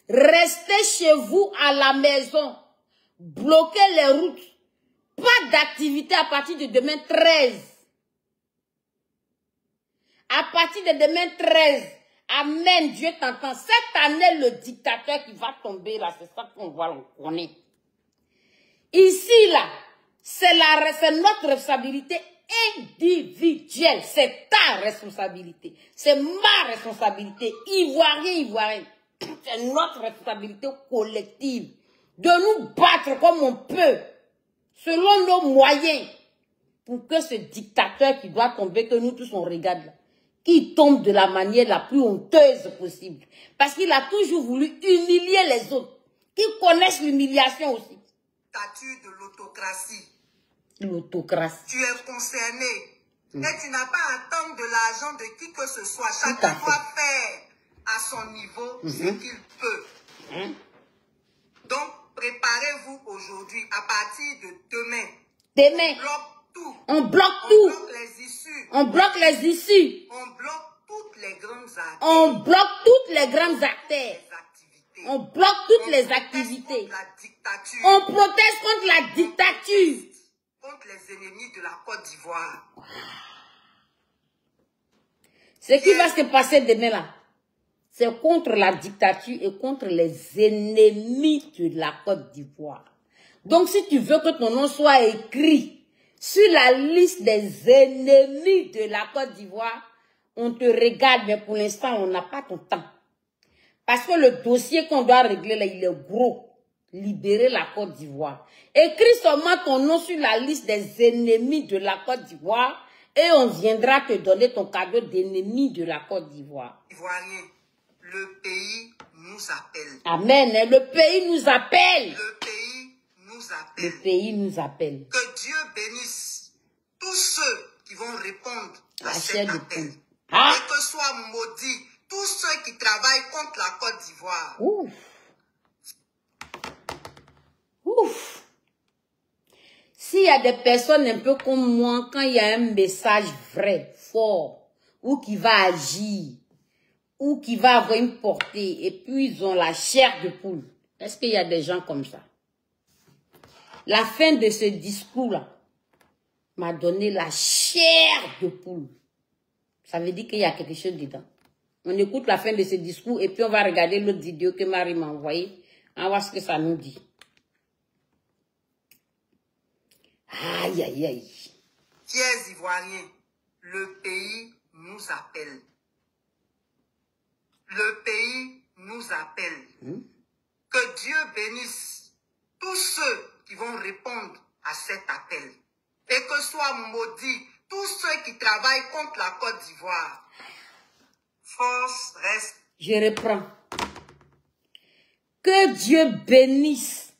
Restez chez vous à la maison. Bloquez les routes. Pas d'activité à partir de demain 13. À partir de demain 13. Amen, Dieu t'entend. Cette année, le dictateur qui va tomber là, c'est ça qu'on voit, on connaît. Ici, là, c'est notre responsabilité individuelle. C'est ta responsabilité. C'est ma responsabilité. Ivoirien. C'est notre responsabilité collective. De nous battre comme on peut. Selon nos moyens. pour que ce dictateur qui doit tomber, que nous tous on regarde là, qu'il tombe de la manière la plus honteuse possible. Parce qu'il a toujours voulu humilier les autres, qui connaissent l'humiliation aussi. Statut de l'autocratie. L'autocratie. Tu es concerné. Et tu n'as pas à attendre de l'argent de qui que ce soit. Chacun doit faire à son niveau ce qu'il peut. Donc, préparez-vous aujourd'hui, à partir de demain. Demain. On bloque tout. On bloque les issues. On bloque les issues. On bloque toutes les grandes artères. On bloque toutes les grandes artères. On bloque toutes les activités. On proteste contre la dictature. Contre les ennemis de la Côte d'Ivoire. Ce qui va se passer demain là, c'est contre la dictature et contre les ennemis de la Côte d'Ivoire. Donc si tu veux que ton nom soit écrit sur la liste des ennemis de la Côte d'Ivoire, on te regarde, mais pour l'instant, on n'a pas ton temps. Parce que le dossier qu'on doit régler là, il est gros. Libérer la Côte d'Ivoire. Écris seulement ton nom sur la liste des ennemis de la Côte d'Ivoire et on viendra te donner ton cadeau d'ennemi de la Côte d'Ivoire. Ivoirien, le pays nous appelle. Amen. Le pays nous appelle. Le pays nous appelle. Le pays nous appelle. Que Dieu bénisse tous ceux qui vont répondre à cet appel. Ah. Et que soient maudits tous ceux qui travaillent contre la Côte d'Ivoire. Ouf. Ouf. S'il y a des personnes un peu comme moi, quand il y a un message vrai, fort, ou qui va agir, ou qui va avoir une portée, et puis ils ont la chair de poule. Est-ce qu'il y a des gens comme ça? La fin de ce discours-là m'a donné la chair de poule. Ça veut dire qu'il y a quelque chose dedans. On écoute la fin de ce discours et puis on va regarder l'autre vidéo que Marie m'a envoyée. On va voir ce que ça nous dit. Aïe, aïe, aïe. Fiers Ivoiriens, le pays nous appelle. Le pays nous appelle. Que Dieu bénisse tous ceux qui vont répondre à cet appel. Et que soient maudits tous ceux qui travaillent contre la Côte d'Ivoire. Force reste. Je reprends. Que Dieu bénisse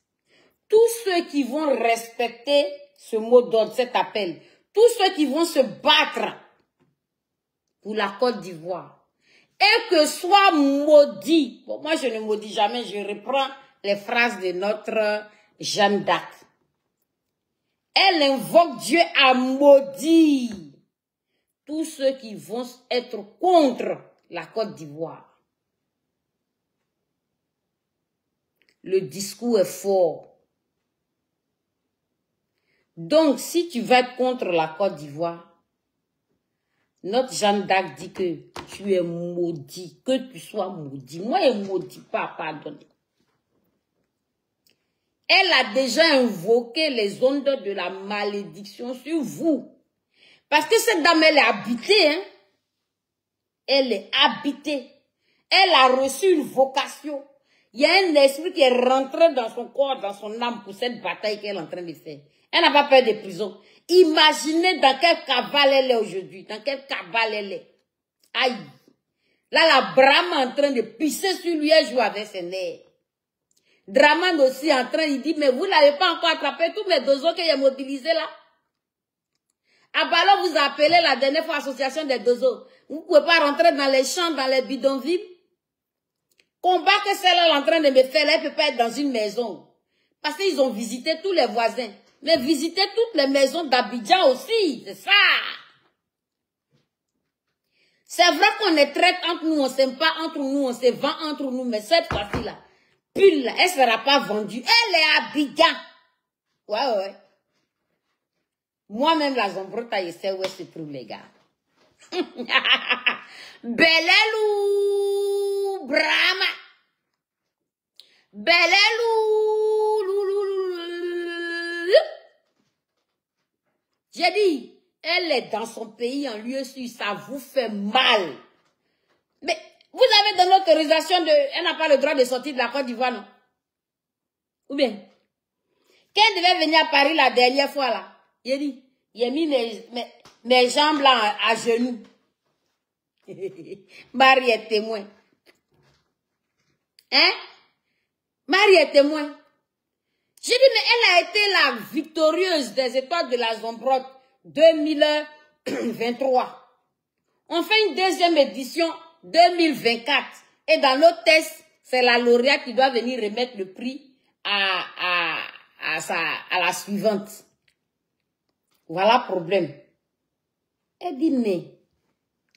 tous ceux qui vont respecter ce mot d'ordre, cet appel. Tous ceux qui vont se battre pour la Côte d'Ivoire. Et que soit maudit. Bon, moi, je ne maudis jamais. Je reprends les phrases de notre Jeanne d'Arc. Elle invoque Dieu à maudire tous ceux qui vont être contre la Côte d'Ivoire. Le discours est fort. Donc, si tu vas être contre la Côte d'Ivoire, notre Jeanne d'Arc dit que tu es maudit, que tu sois maudit. Moi, elle ne maudit pas, pardonner. Elle a déjà invoqué les ondes de la malédiction sur vous. Parce que cette dame, elle est habitée. Hein? Elle est habitée. Elle a reçu une vocation. Il y a un esprit qui est rentré dans son corps, dans son âme pour cette bataille qu'elle est en train de faire. Elle n'a pas peur de prison. Imaginez dans quel cabale elle est aujourd'hui. Dans quel cabale elle est. Aïe. Là, la Brahma est en train de pisser sur lui. Elle joue avec ses nerfs. Draman aussi en train, il dit, mais vous n'avez pas encore attrapé tous mes dozos que j'ai mobilisés là. Abalo vous a appelé la dernière fois association des dozos. Vous ne pouvez pas rentrer dans les champs, dans les bidonvilles. Combat que celle-là est en train de me faire, elle ne peut pas être dans une maison. Parce qu'ils ont visité tous les voisins. Mais visiter toutes les maisons d'Abidjan aussi, c'est ça. C'est vrai qu'on est traite entre nous, on ne s'aime pas entre nous, on se vend entre nous, mais cette fois-ci-là, pull, elle ne sera pas vendue. Elle est à Abidjan. Ouais. Moi-même, la Zombrota, je sais où elle se trouve, les gars. Belelou, Brahma. Belelou, j'ai dit, elle est dans son pays en lieu sûr, ça vous fait mal. Mais vous avez donné l'autorisation de... Elle n'a pas le droit de sortir de la Côte d'Ivoire, non? Ou bien? Quand elle devait venir à Paris la dernière fois, là, il dit, Il a mis mes jambes là à genoux. Marie est témoin. Hein? Marie est témoin. J'ai dit, mais elle a été la victorieuse des étoiles de la Zombrode 2023. On fait une deuxième édition 2024. Et dans l'autre test, c'est la lauréate qui doit venir remettre le prix à la suivante. Voilà le problème. Elle dit, mais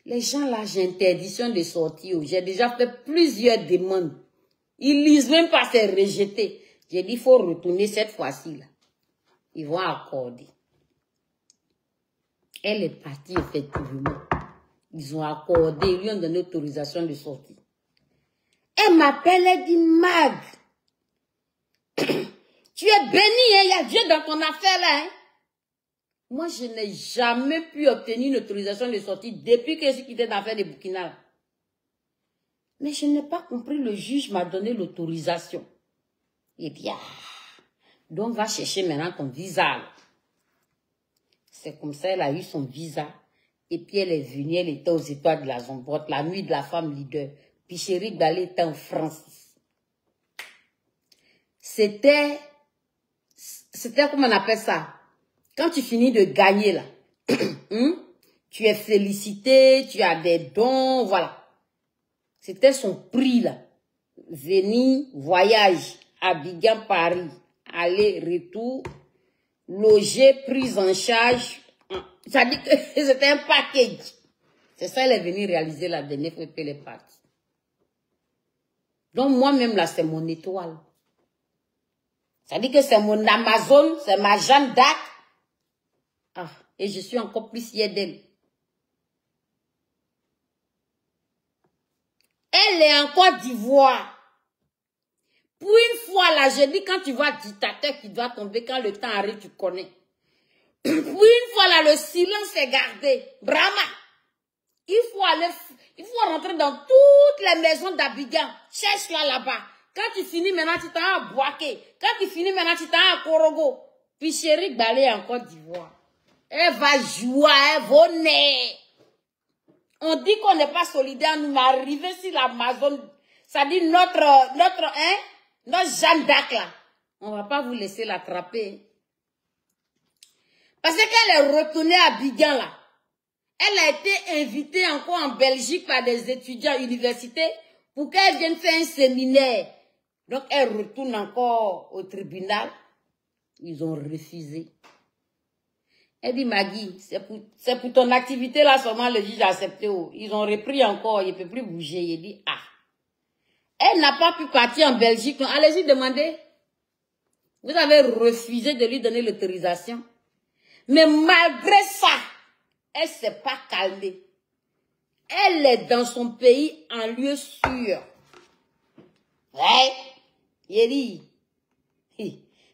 les gens là, j'ai interdiction de sortir. J'ai déjà fait plusieurs demandes. Ils lisent même pas, c'est rejeté. J'ai dit, il faut retourner cette fois-ci. Ils vont accorder. Elle est partie, effectivement. Ils ont accordé, ils lui ont donné l'autorisation de sortir. Elle m'appelle, elle dit, Mag, tu es bénie, hein? Il y a Dieu dans ton affaire là. Hein? Moi, je n'ai jamais pu obtenir une autorisation de sortie depuis que je suis quitté d'affaires de Burkina. Mais je n'ai pas compris, le juge m'a donné l'autorisation. Il dit, ah, donc va chercher maintenant ton visa. C'est comme ça, elle a eu son visa. Et puis elle est venue, elle était aux étoiles de la Zombrode, la nuit de la femme leader. Puis Chérie Gbalé était en France. C'était, comment on appelle ça? Quand tu finis de gagner là, tu es félicité, tu as des dons, voilà. C'était son prix là. Venir, voyage, Abidjan, Paris, aller, retour, loger, prise en charge. Ça dit que c'était un package. C'est ça, elle est venue réaliser la dernière fois qu'elle est partie. Donc moi-même là, c'est mon étoile. Ça dit que c'est mon Amazon, c'est ma Jeanne d'Arc. Ah, et je suis encore plus fière d'elle. Elle est en Côte d'Ivoire. Pour une fois là, je dis quand tu vois un dictateur qui doit tomber, quand le temps arrive, tu connais. Pour une fois là, le silence est gardé. Brahma. Il faut rentrer dans toutes les maisons d'Abidjan. Cherche-la là-bas. Quand tu finis maintenant, tu t'en as à Boaké. Quand tu finis maintenant, tu t'en as à Korogo. Puis Chérie Gbalé en Côte d'Ivoire. Elle va jouer, elle va naître. On dit qu'on n'est pas solidaire, nous arriver sur l'Amazon. Ça dit notre Jeanne d'Arc là. On ne va pas vous laisser l'attraper. Parce qu'elle est retournée à Abidjan là. Elle a été invitée encore en Belgique par des étudiants universitaires pour qu'elle vienne faire un séminaire. Donc elle retourne encore au tribunal. Ils ont refusé. Elle dit, Magui, c'est pour ton activité là seulement le juge a accepté. Ils ont repris encore, il ne peut plus bouger. Il dit, ah. Elle n'a pas pu partir en Belgique. Allez-y demander. Vous avez refusé de lui donner l'autorisation. Mais malgré ça, elle ne s'est pas calmée. Elle est dans son pays en lieu sûr. Ouais. Il dit,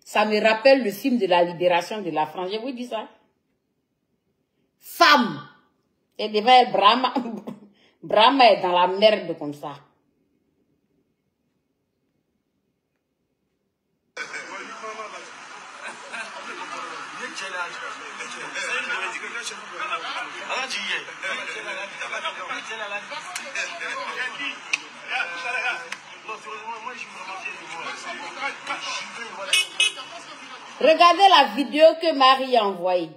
ça me rappelle le film de la libération de la France. Je vous dis ça. Femme. Et devant elle, Brahma. Brahma est dans la merde comme ça. Regardez la vidéo que Marie a envoyée.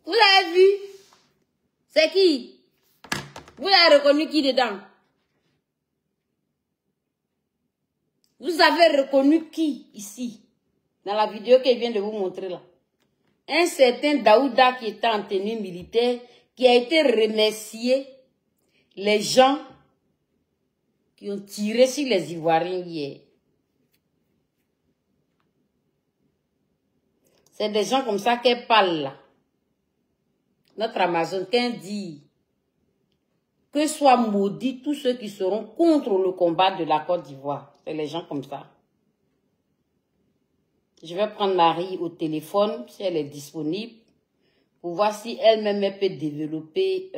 Vous l'avez vu? C'est qui? Vous l'avez reconnu qui dedans? Vous avez reconnu qui ici? Dans la vidéo qu'elle vient de vous montrer là. Un certain Daouda qui était en tenue militaire, qui a été remercié les gens qui ont tiré sur les Ivoiriens hier. C'est des gens comme ça qu'elle parle là. Notre Amazon, qu'elle dit que soient maudits tous ceux qui seront contre le combat de la Côte d'Ivoire. C'est les gens comme ça. Je vais prendre Marie au téléphone, si elle est disponible, pour voir si elle-même elle peut développer...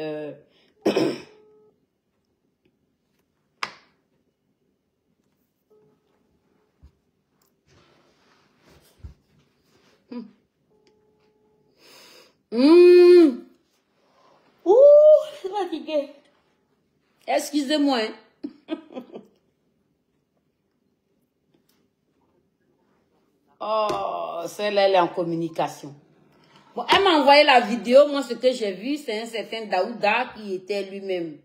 Ouh, je suis fatiguée. Excusez-moi. Hein. Oh, celle-là, elle est en communication. Bon, elle m'a envoyé la vidéo. Moi, ce que j'ai vu, c'est un certain Daouda qui était lui-même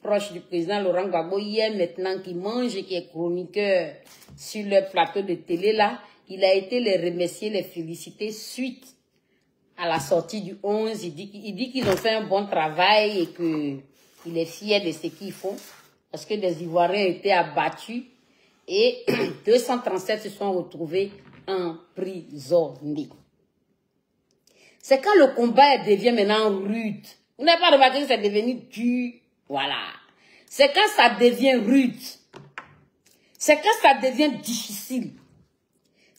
proche du président Laurent Gbagbo hier maintenant, qui mange et qui est chroniqueur sur le plateau de télé là. Il a été les remercier, les féliciter suite à la sortie du 11. Il dit qu'ils ont fait un bon travail et qu'il est fier de ce qu'ils font. Parce que des Ivoiriens étaient abattus et 237 se sont retrouvés emprisonnés. C'est quand le combat devient maintenant rude. Vous n'avez pas remarqué que c'est devenu dur. Voilà. C'est quand ça devient rude. C'est quand ça devient difficile.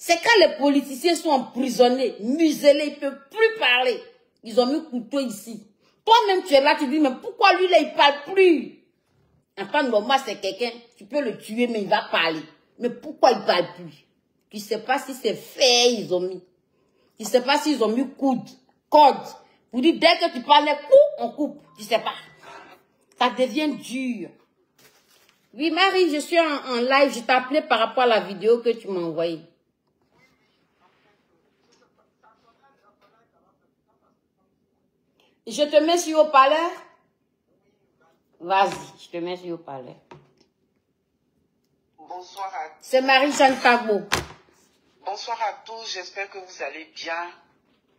C'est quand les politiciens sont emprisonnés, muselés, ils ne peuvent plus parler. Ils ont mis le couteau ici. Toi-même, tu es là, tu dis, mais pourquoi lui, là, il ne parle plus? En temps normal, c'est quelqu'un, tu peux le tuer, mais il va parler. Mais pourquoi il ne parle plus? Tu ne sais pas si c'est fait, ils ont mis. Tu ne sais pas s'ils ont mis code. Pour dire, dès que tu parles, on coupe. Tu ne sais pas. Ça devient dur. Oui, Marie, je suis en live. Je t'ai appelé par rapport à la vidéo que tu m'as envoyée. Je te mets sur haut-parleur. Vas-y, je te mets sur haut-parleur. Bonsoir à tous. C'est Marie-Jeanne Tagbo. Bonsoir à tous, j'espère que vous allez bien.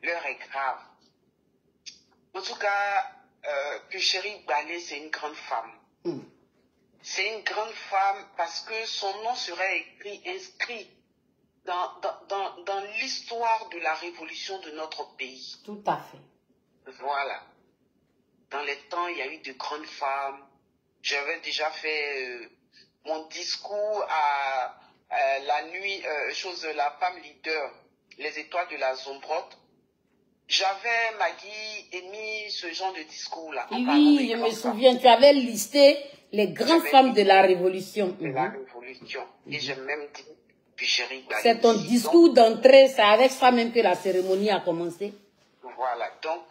L'heure est grave. En tout cas, Puchéry Balé, c'est une grande femme. C'est une grande femme parce que son nom serait inscrit dans l'histoire de la révolution de notre pays. Tout à fait. Voilà. Dans les temps, il y a eu de grandes femmes. J'avais déjà fait mon discours à la nuit, la femme leader, les étoiles de la Zombrotte. J'avais, Maggie, émis ce genre de discours-là. Oui, je me souviens, tu avais listé les grandes femmes de la Révolution. De la Révolution. Et j'ai même dit, Puchéry Balé. C'est ton discours d'entrée, c'est avec ça même que la cérémonie a commencé. Voilà, donc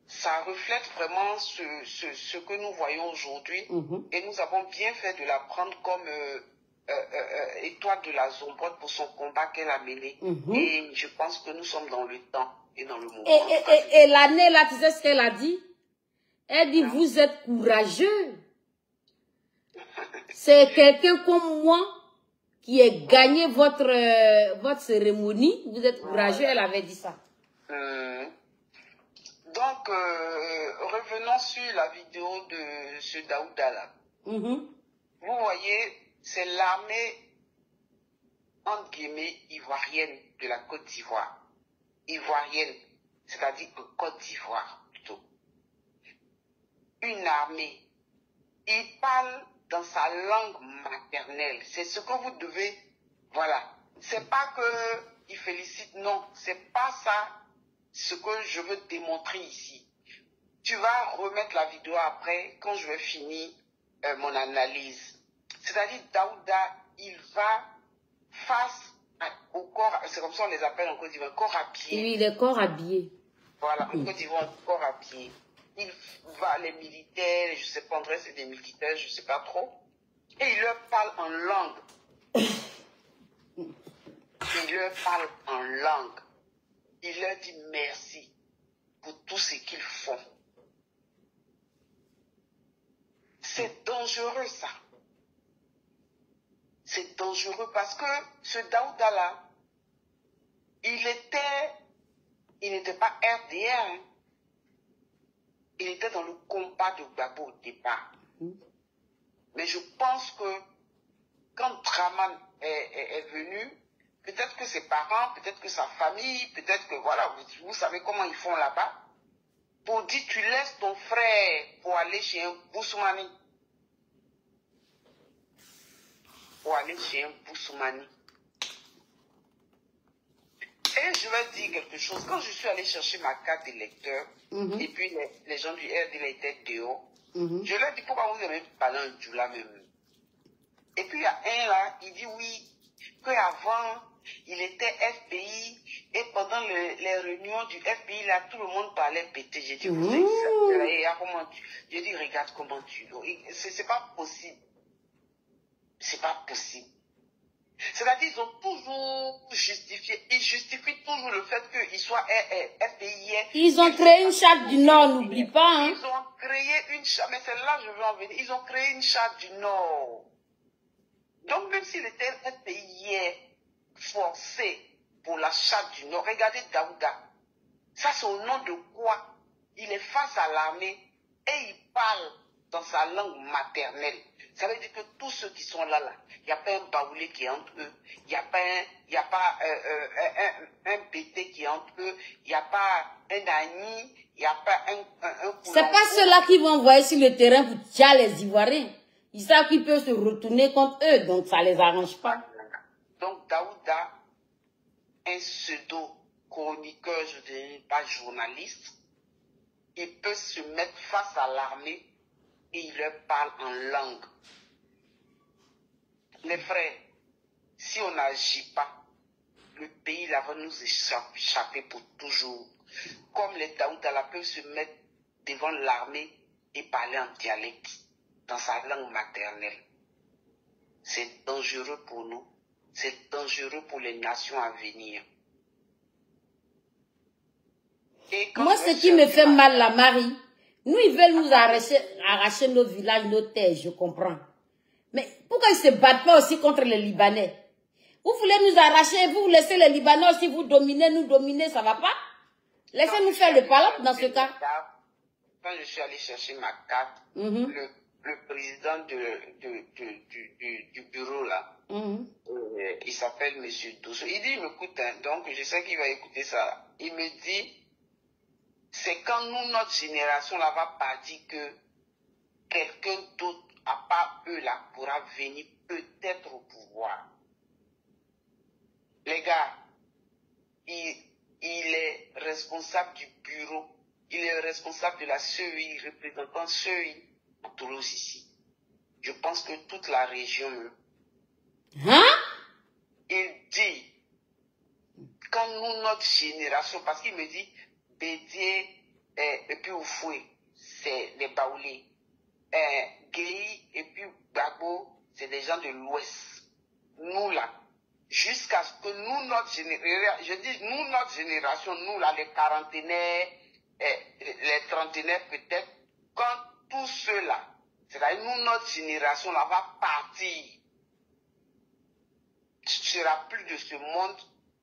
ça reflète vraiment ce que nous voyons aujourd'hui. Et nous avons bien fait de la prendre comme étoile de la Zombrotte pour son combat qu'elle a mené. Et je pense que nous sommes dans le temps et dans le moment. Et l'année là, tu sais ce qu'elle a dit? Elle dit, vous êtes courageux. C'est quelqu'un comme moi qui a gagné votre cérémonie. Vous êtes courageux, elle avait dit ça. Donc, revenons sur la vidéo de ce Daouda là. Vous voyez, c'est l'armée, entre guillemets, ivoirienne de la Côte d'Ivoire. Ivoirienne, c'est-à-dire Côte d'Ivoire, plutôt. Une armée. Il parle dans sa langue maternelle. C'est ce que vous devez... Voilà. C'est pas qu'il félicite, non. C'est pas ça ce que je veux démontrer ici. Tu vas remettre la vidéo après, quand je vais finir mon analyse. C'est-à-dire, Daouda, il va face au corps, c'est comme ça on les appelle en Côte d'Ivoire, corps à pied. Oui, les corps habillés. Voilà, en Côte d'Ivoire, corps à pied. Il va, les militaires, je sais pas, André, c'est des militaires, je sais pas trop. Et il leur parle en langue. Il leur parle en langue. Il leur dit merci pour tout ce qu'ils font. C'est dangereux ça. C'est dangereux parce que ce Daouda-là, il n'était pas RDR. Hein. Il était dans le combat de Gbagbo au départ. Mais je pense que quand Draman est venu, peut-être que ses parents, peut-être que sa famille, peut-être que voilà, vous savez comment ils font là-bas. Pour dire, tu laisses ton frère pour aller chez un Boussoumani. Pour aller chez un Boussoumani. Et je vais dire quelque chose. Quand je suis allé chercher ma carte d'électeur, et puis les gens du RDL étaient dehors, je leur ai dit, pourquoi vous n'avez pas parlé un Djoula même? Et puis il y a un là, il dit oui, qu'avant, il était FPI, et pendant les réunions du FPI, là, tout le monde parlait pété. J'ai dit, vous exagérez, j'ai dit, regarde comment tu... C'est pas possible. C'est pas possible. C'est-à-dire qu'ils ont toujours justifié, ils justifient toujours le fait qu'ils soient FPI. Ils ont créé une charte du Nord, n'oublie pas. Hein. Ils ont créé une charte, mais c'est là que je veux en venir. Ils ont créé une charte du Nord. Donc même s'il était FPI forcé pour la charte du Nord, regardez Daouda. Ça c'est au nom de quoi? Il est face à l'armée et il parle dans sa langue maternelle. Ça veut dire que tous ceux qui sont là, il n'y a pas un baoulé qui est entre eux, il n'y a pas, un pété qui est entre eux, il n'y a pas un Ani, il n'y a pas un c'est pas ceux-là qui vont envoyer sur le terrain pour tuer les Ivoiriens. Ils savent qu'ils peuvent se retourner contre eux, donc ça les arrange pas. Donc Daouda, un pseudo-chroniqueur, je ne dirais pas journaliste, il peut se mettre face à l'armée et il leur parle en langue. Les frères, si on n'agit pas, le pays là va nous échapper pour toujours. Comme les Daoudala peuvent se mettre devant l'armée et parler en dialecte, dans sa langue maternelle. C'est dangereux pour nous, c'est dangereux pour les nations à venir. Moi, ce qui me fait mal, la Marie, nous, ils veulent nous arracher nos villages, nos terres, je comprends. Mais pourquoi ils ne se battent pas aussi contre les Libanais? Vous voulez nous arracher, vous laissez les Libanais aussi vous dominer, nous dominer, ça ne va pas? Laissez-nous faire le palope dans ce cas. Quand je suis allé chercher ma carte, le président du bureau là, il s'appelle M. Dousso. Il dit, il m'écoute, hein, donc je sais qu'il va écouter ça. Il me dit, c'est quand nous, notre génération là va pas dire que quelqu'un d'autre, à part eux là, pourra venir peut-être au pouvoir. Les gars, il est responsable du bureau, il est responsable de la CEI, représentant CEI à Toulouse ici. Je pense que toute la région, il dit, quand nous, notre génération, parce qu'il me dit, Bédier et puis Oufoué, c'est les Baoulés. Guéhi et puis Gbagbo, c'est des gens de l'Ouest. Nous là, jusqu'à ce que nous, notre génération, je dis nous, notre génération, nous là, les quarantenaires, les trentenaires peut-être, quand tous ceux-là, c'est-à-dire nous, notre génération là, va partir, tu ne seras plus de ce monde,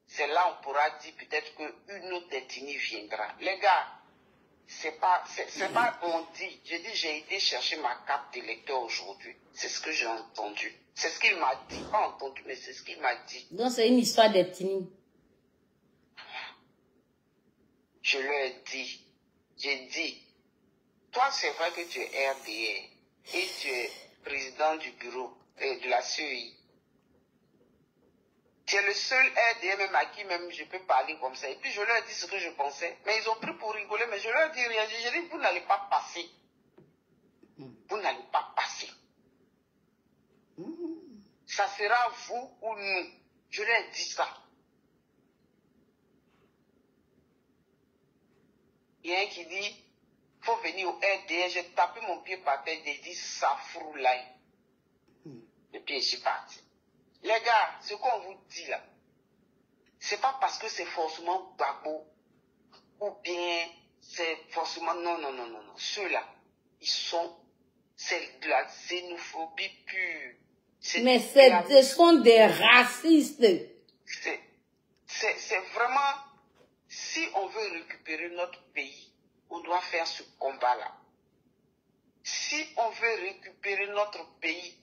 c'est là on pourra dire peut-être qu'une autre ethnie viendra. Les gars, c'est pas on dit, je dis j'ai été chercher ma carte d'électeur aujourd'hui, c'est ce que j'ai entendu. C'est ce qu'il m'a dit, pas entendu, mais c'est ce qu'il m'a dit. Donc c'est une histoire d'ethnie. Je leur ai dit, j'ai dit, toi c'est vrai que tu es RDR et tu es président du bureau de la CEI. Tu es le seul RDR même à qui même je peux parler comme ça. Et puis je leur ai dit ce que je pensais. Mais ils ont pris pour rigoler, mais je leur ai dit rien. Je dis, vous n'allez pas passer. Vous n'allez pas passer. Ça sera vous ou nous. Je leur ai dit ça. Il y a un qui dit, faut venir au RDR. J'ai tapé mon pied par terre. J'ai dit, ça fout là. Et puis je suis parti. Les gars, ce qu'on vous dit là, c'est pas parce que c'est forcément Gbagbo ou bien c'est forcément... Non. Ceux-là, c'est de la xénophobie pure. Mais ce sont des racistes. C'est vraiment... Si on veut récupérer notre pays, on doit faire ce combat-là. Si on veut récupérer notre pays,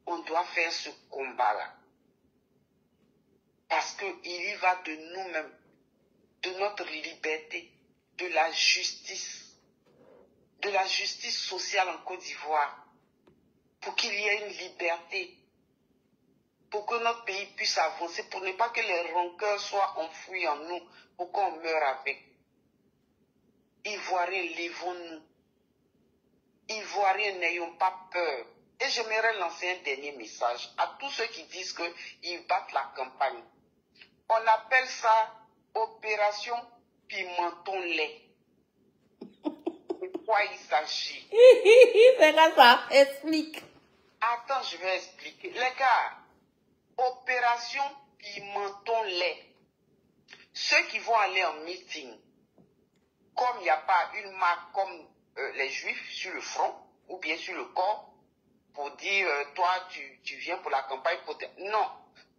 on doit faire ce combat-là. Parce qu'il y va de nous-mêmes, de notre liberté, de la justice sociale en Côte d'Ivoire, pour qu'il y ait une liberté, pour que notre pays puisse avancer, pour ne pas que les rancœurs soient enfouis en nous, pour qu'on meure avec. Ivoiriens, lèvons-nous. Ivoiriens, n'ayons pas peur. Et j'aimerais lancer un dernier message à tous ceux qui disent qu'ils battent la campagne. On appelle ça opération pimenton-lait. De quoi il s'agit? C'est comme ça, explique. Attends, je vais expliquer. Les gars, opération pimenton-lait. Ceux qui vont aller en meeting, comme il n'y a pas une marque comme les juifs sur le front, ou bien sur le corps, pour dire, toi, tu viens pour la campagne. Non.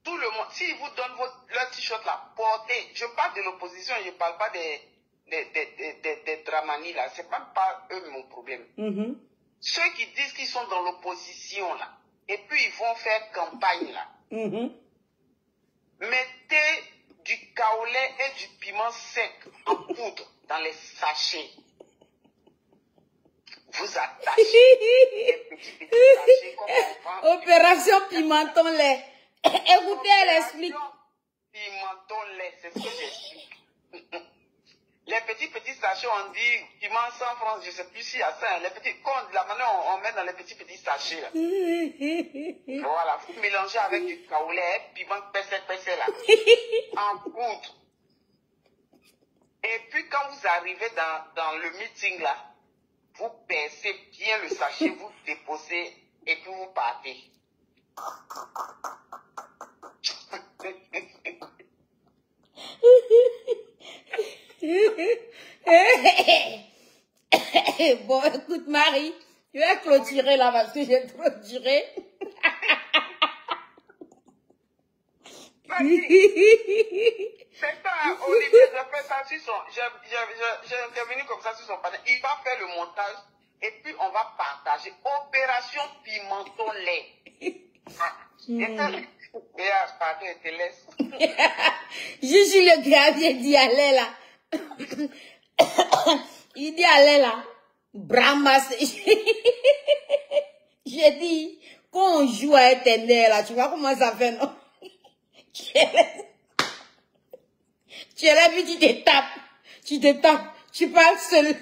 Tout le monde, s'ils vous donnent leur t-shirt là, portez. Je parle de l'opposition, je ne parle pas des dramani là. Ce n'est même pas eux mon problème. Ceux qui disent qu'ils sont dans l'opposition là, et puis ils vont faire campagne là. Mettez du kaolin et du piment sec en poudre dans les sachets. Vous attachez les petits sachets comme on vend. Opération pimenton lait. Écoutez, elle explique. Pimenton lait, c'est ce que j'explique. Les petits sachets, on dit piment 100 francs, je ne sais plus s'il y a ça. Les petits, la manière on met dans les petits sachets là. Voilà, vous mélangez avec du kaolin, piment pessé là, en poudre. Et puis quand vous arrivez dans le meeting là, vous percez bien le sachet, vous déposez et puis vous partez. Bon, écoute Marie, je vais clôturer là parce que j'ai trop duré. C'est ça, Olivier, j'ai fait ça sur son... J'ai intervenu comme ça sur son panel. Il va faire le montage et puis on va partager. Opération pimenton lait. Et à partir, je te laisse. Je suis le gravier dit allez là. Il dit allez là. Bramasse. J'ai dit, quand on joue à éternel là, tu vois comment ça fait, non? Tu es là, puis tu te tapes, tu parles seul,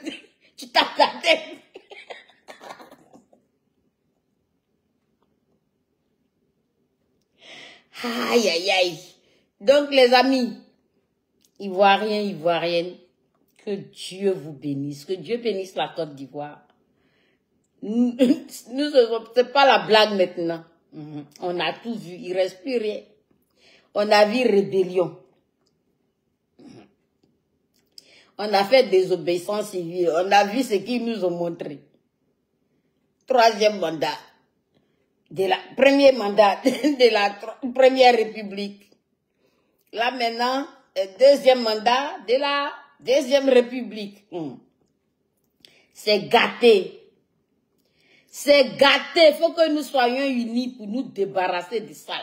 tu tapes la tête. Aïe, aïe, aïe. Donc, les amis, Ivoiriens, Ivoiriennes, que Dieu vous bénisse, que Dieu bénisse la Côte d'Ivoire. Nous, c'est pas la blague maintenant. On a tout vu, il reste plus rien. On a vu rébellion. On a fait désobéissance civile. On a vu ce qu'ils nous ont montré. Troisième mandat. Premier mandat de la Première République. Là maintenant, deuxième mandat de la Deuxième République. C'est gâté. C'est gâté. Il faut que nous soyons unis pour nous débarrasser de ça.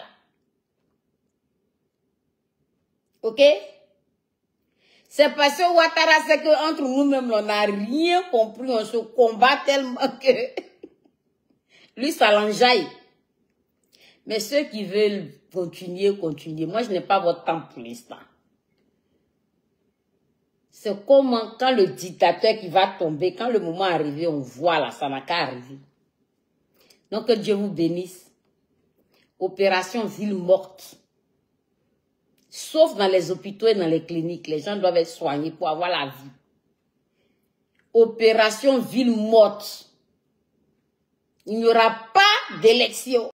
Ok? C'est parce que Ouattara, c'est qu'entre nous-mêmes, on n'a rien compris. On se combat tellement que lui, ça l'enjaille. Mais ceux qui veulent continuer. Moi, je n'ai pas votre temps pour l'instant. C'est comment, quand le dictateur qui va tomber, quand le moment est arrivé, on voit là, ça n'a qu'à arriver. Donc, que Dieu vous bénisse. Opération ville morte. Sauf dans les hôpitaux et dans les cliniques, les gens doivent être soignés pour avoir la vie. Opération ville morte. Il n'y aura pas d'élection.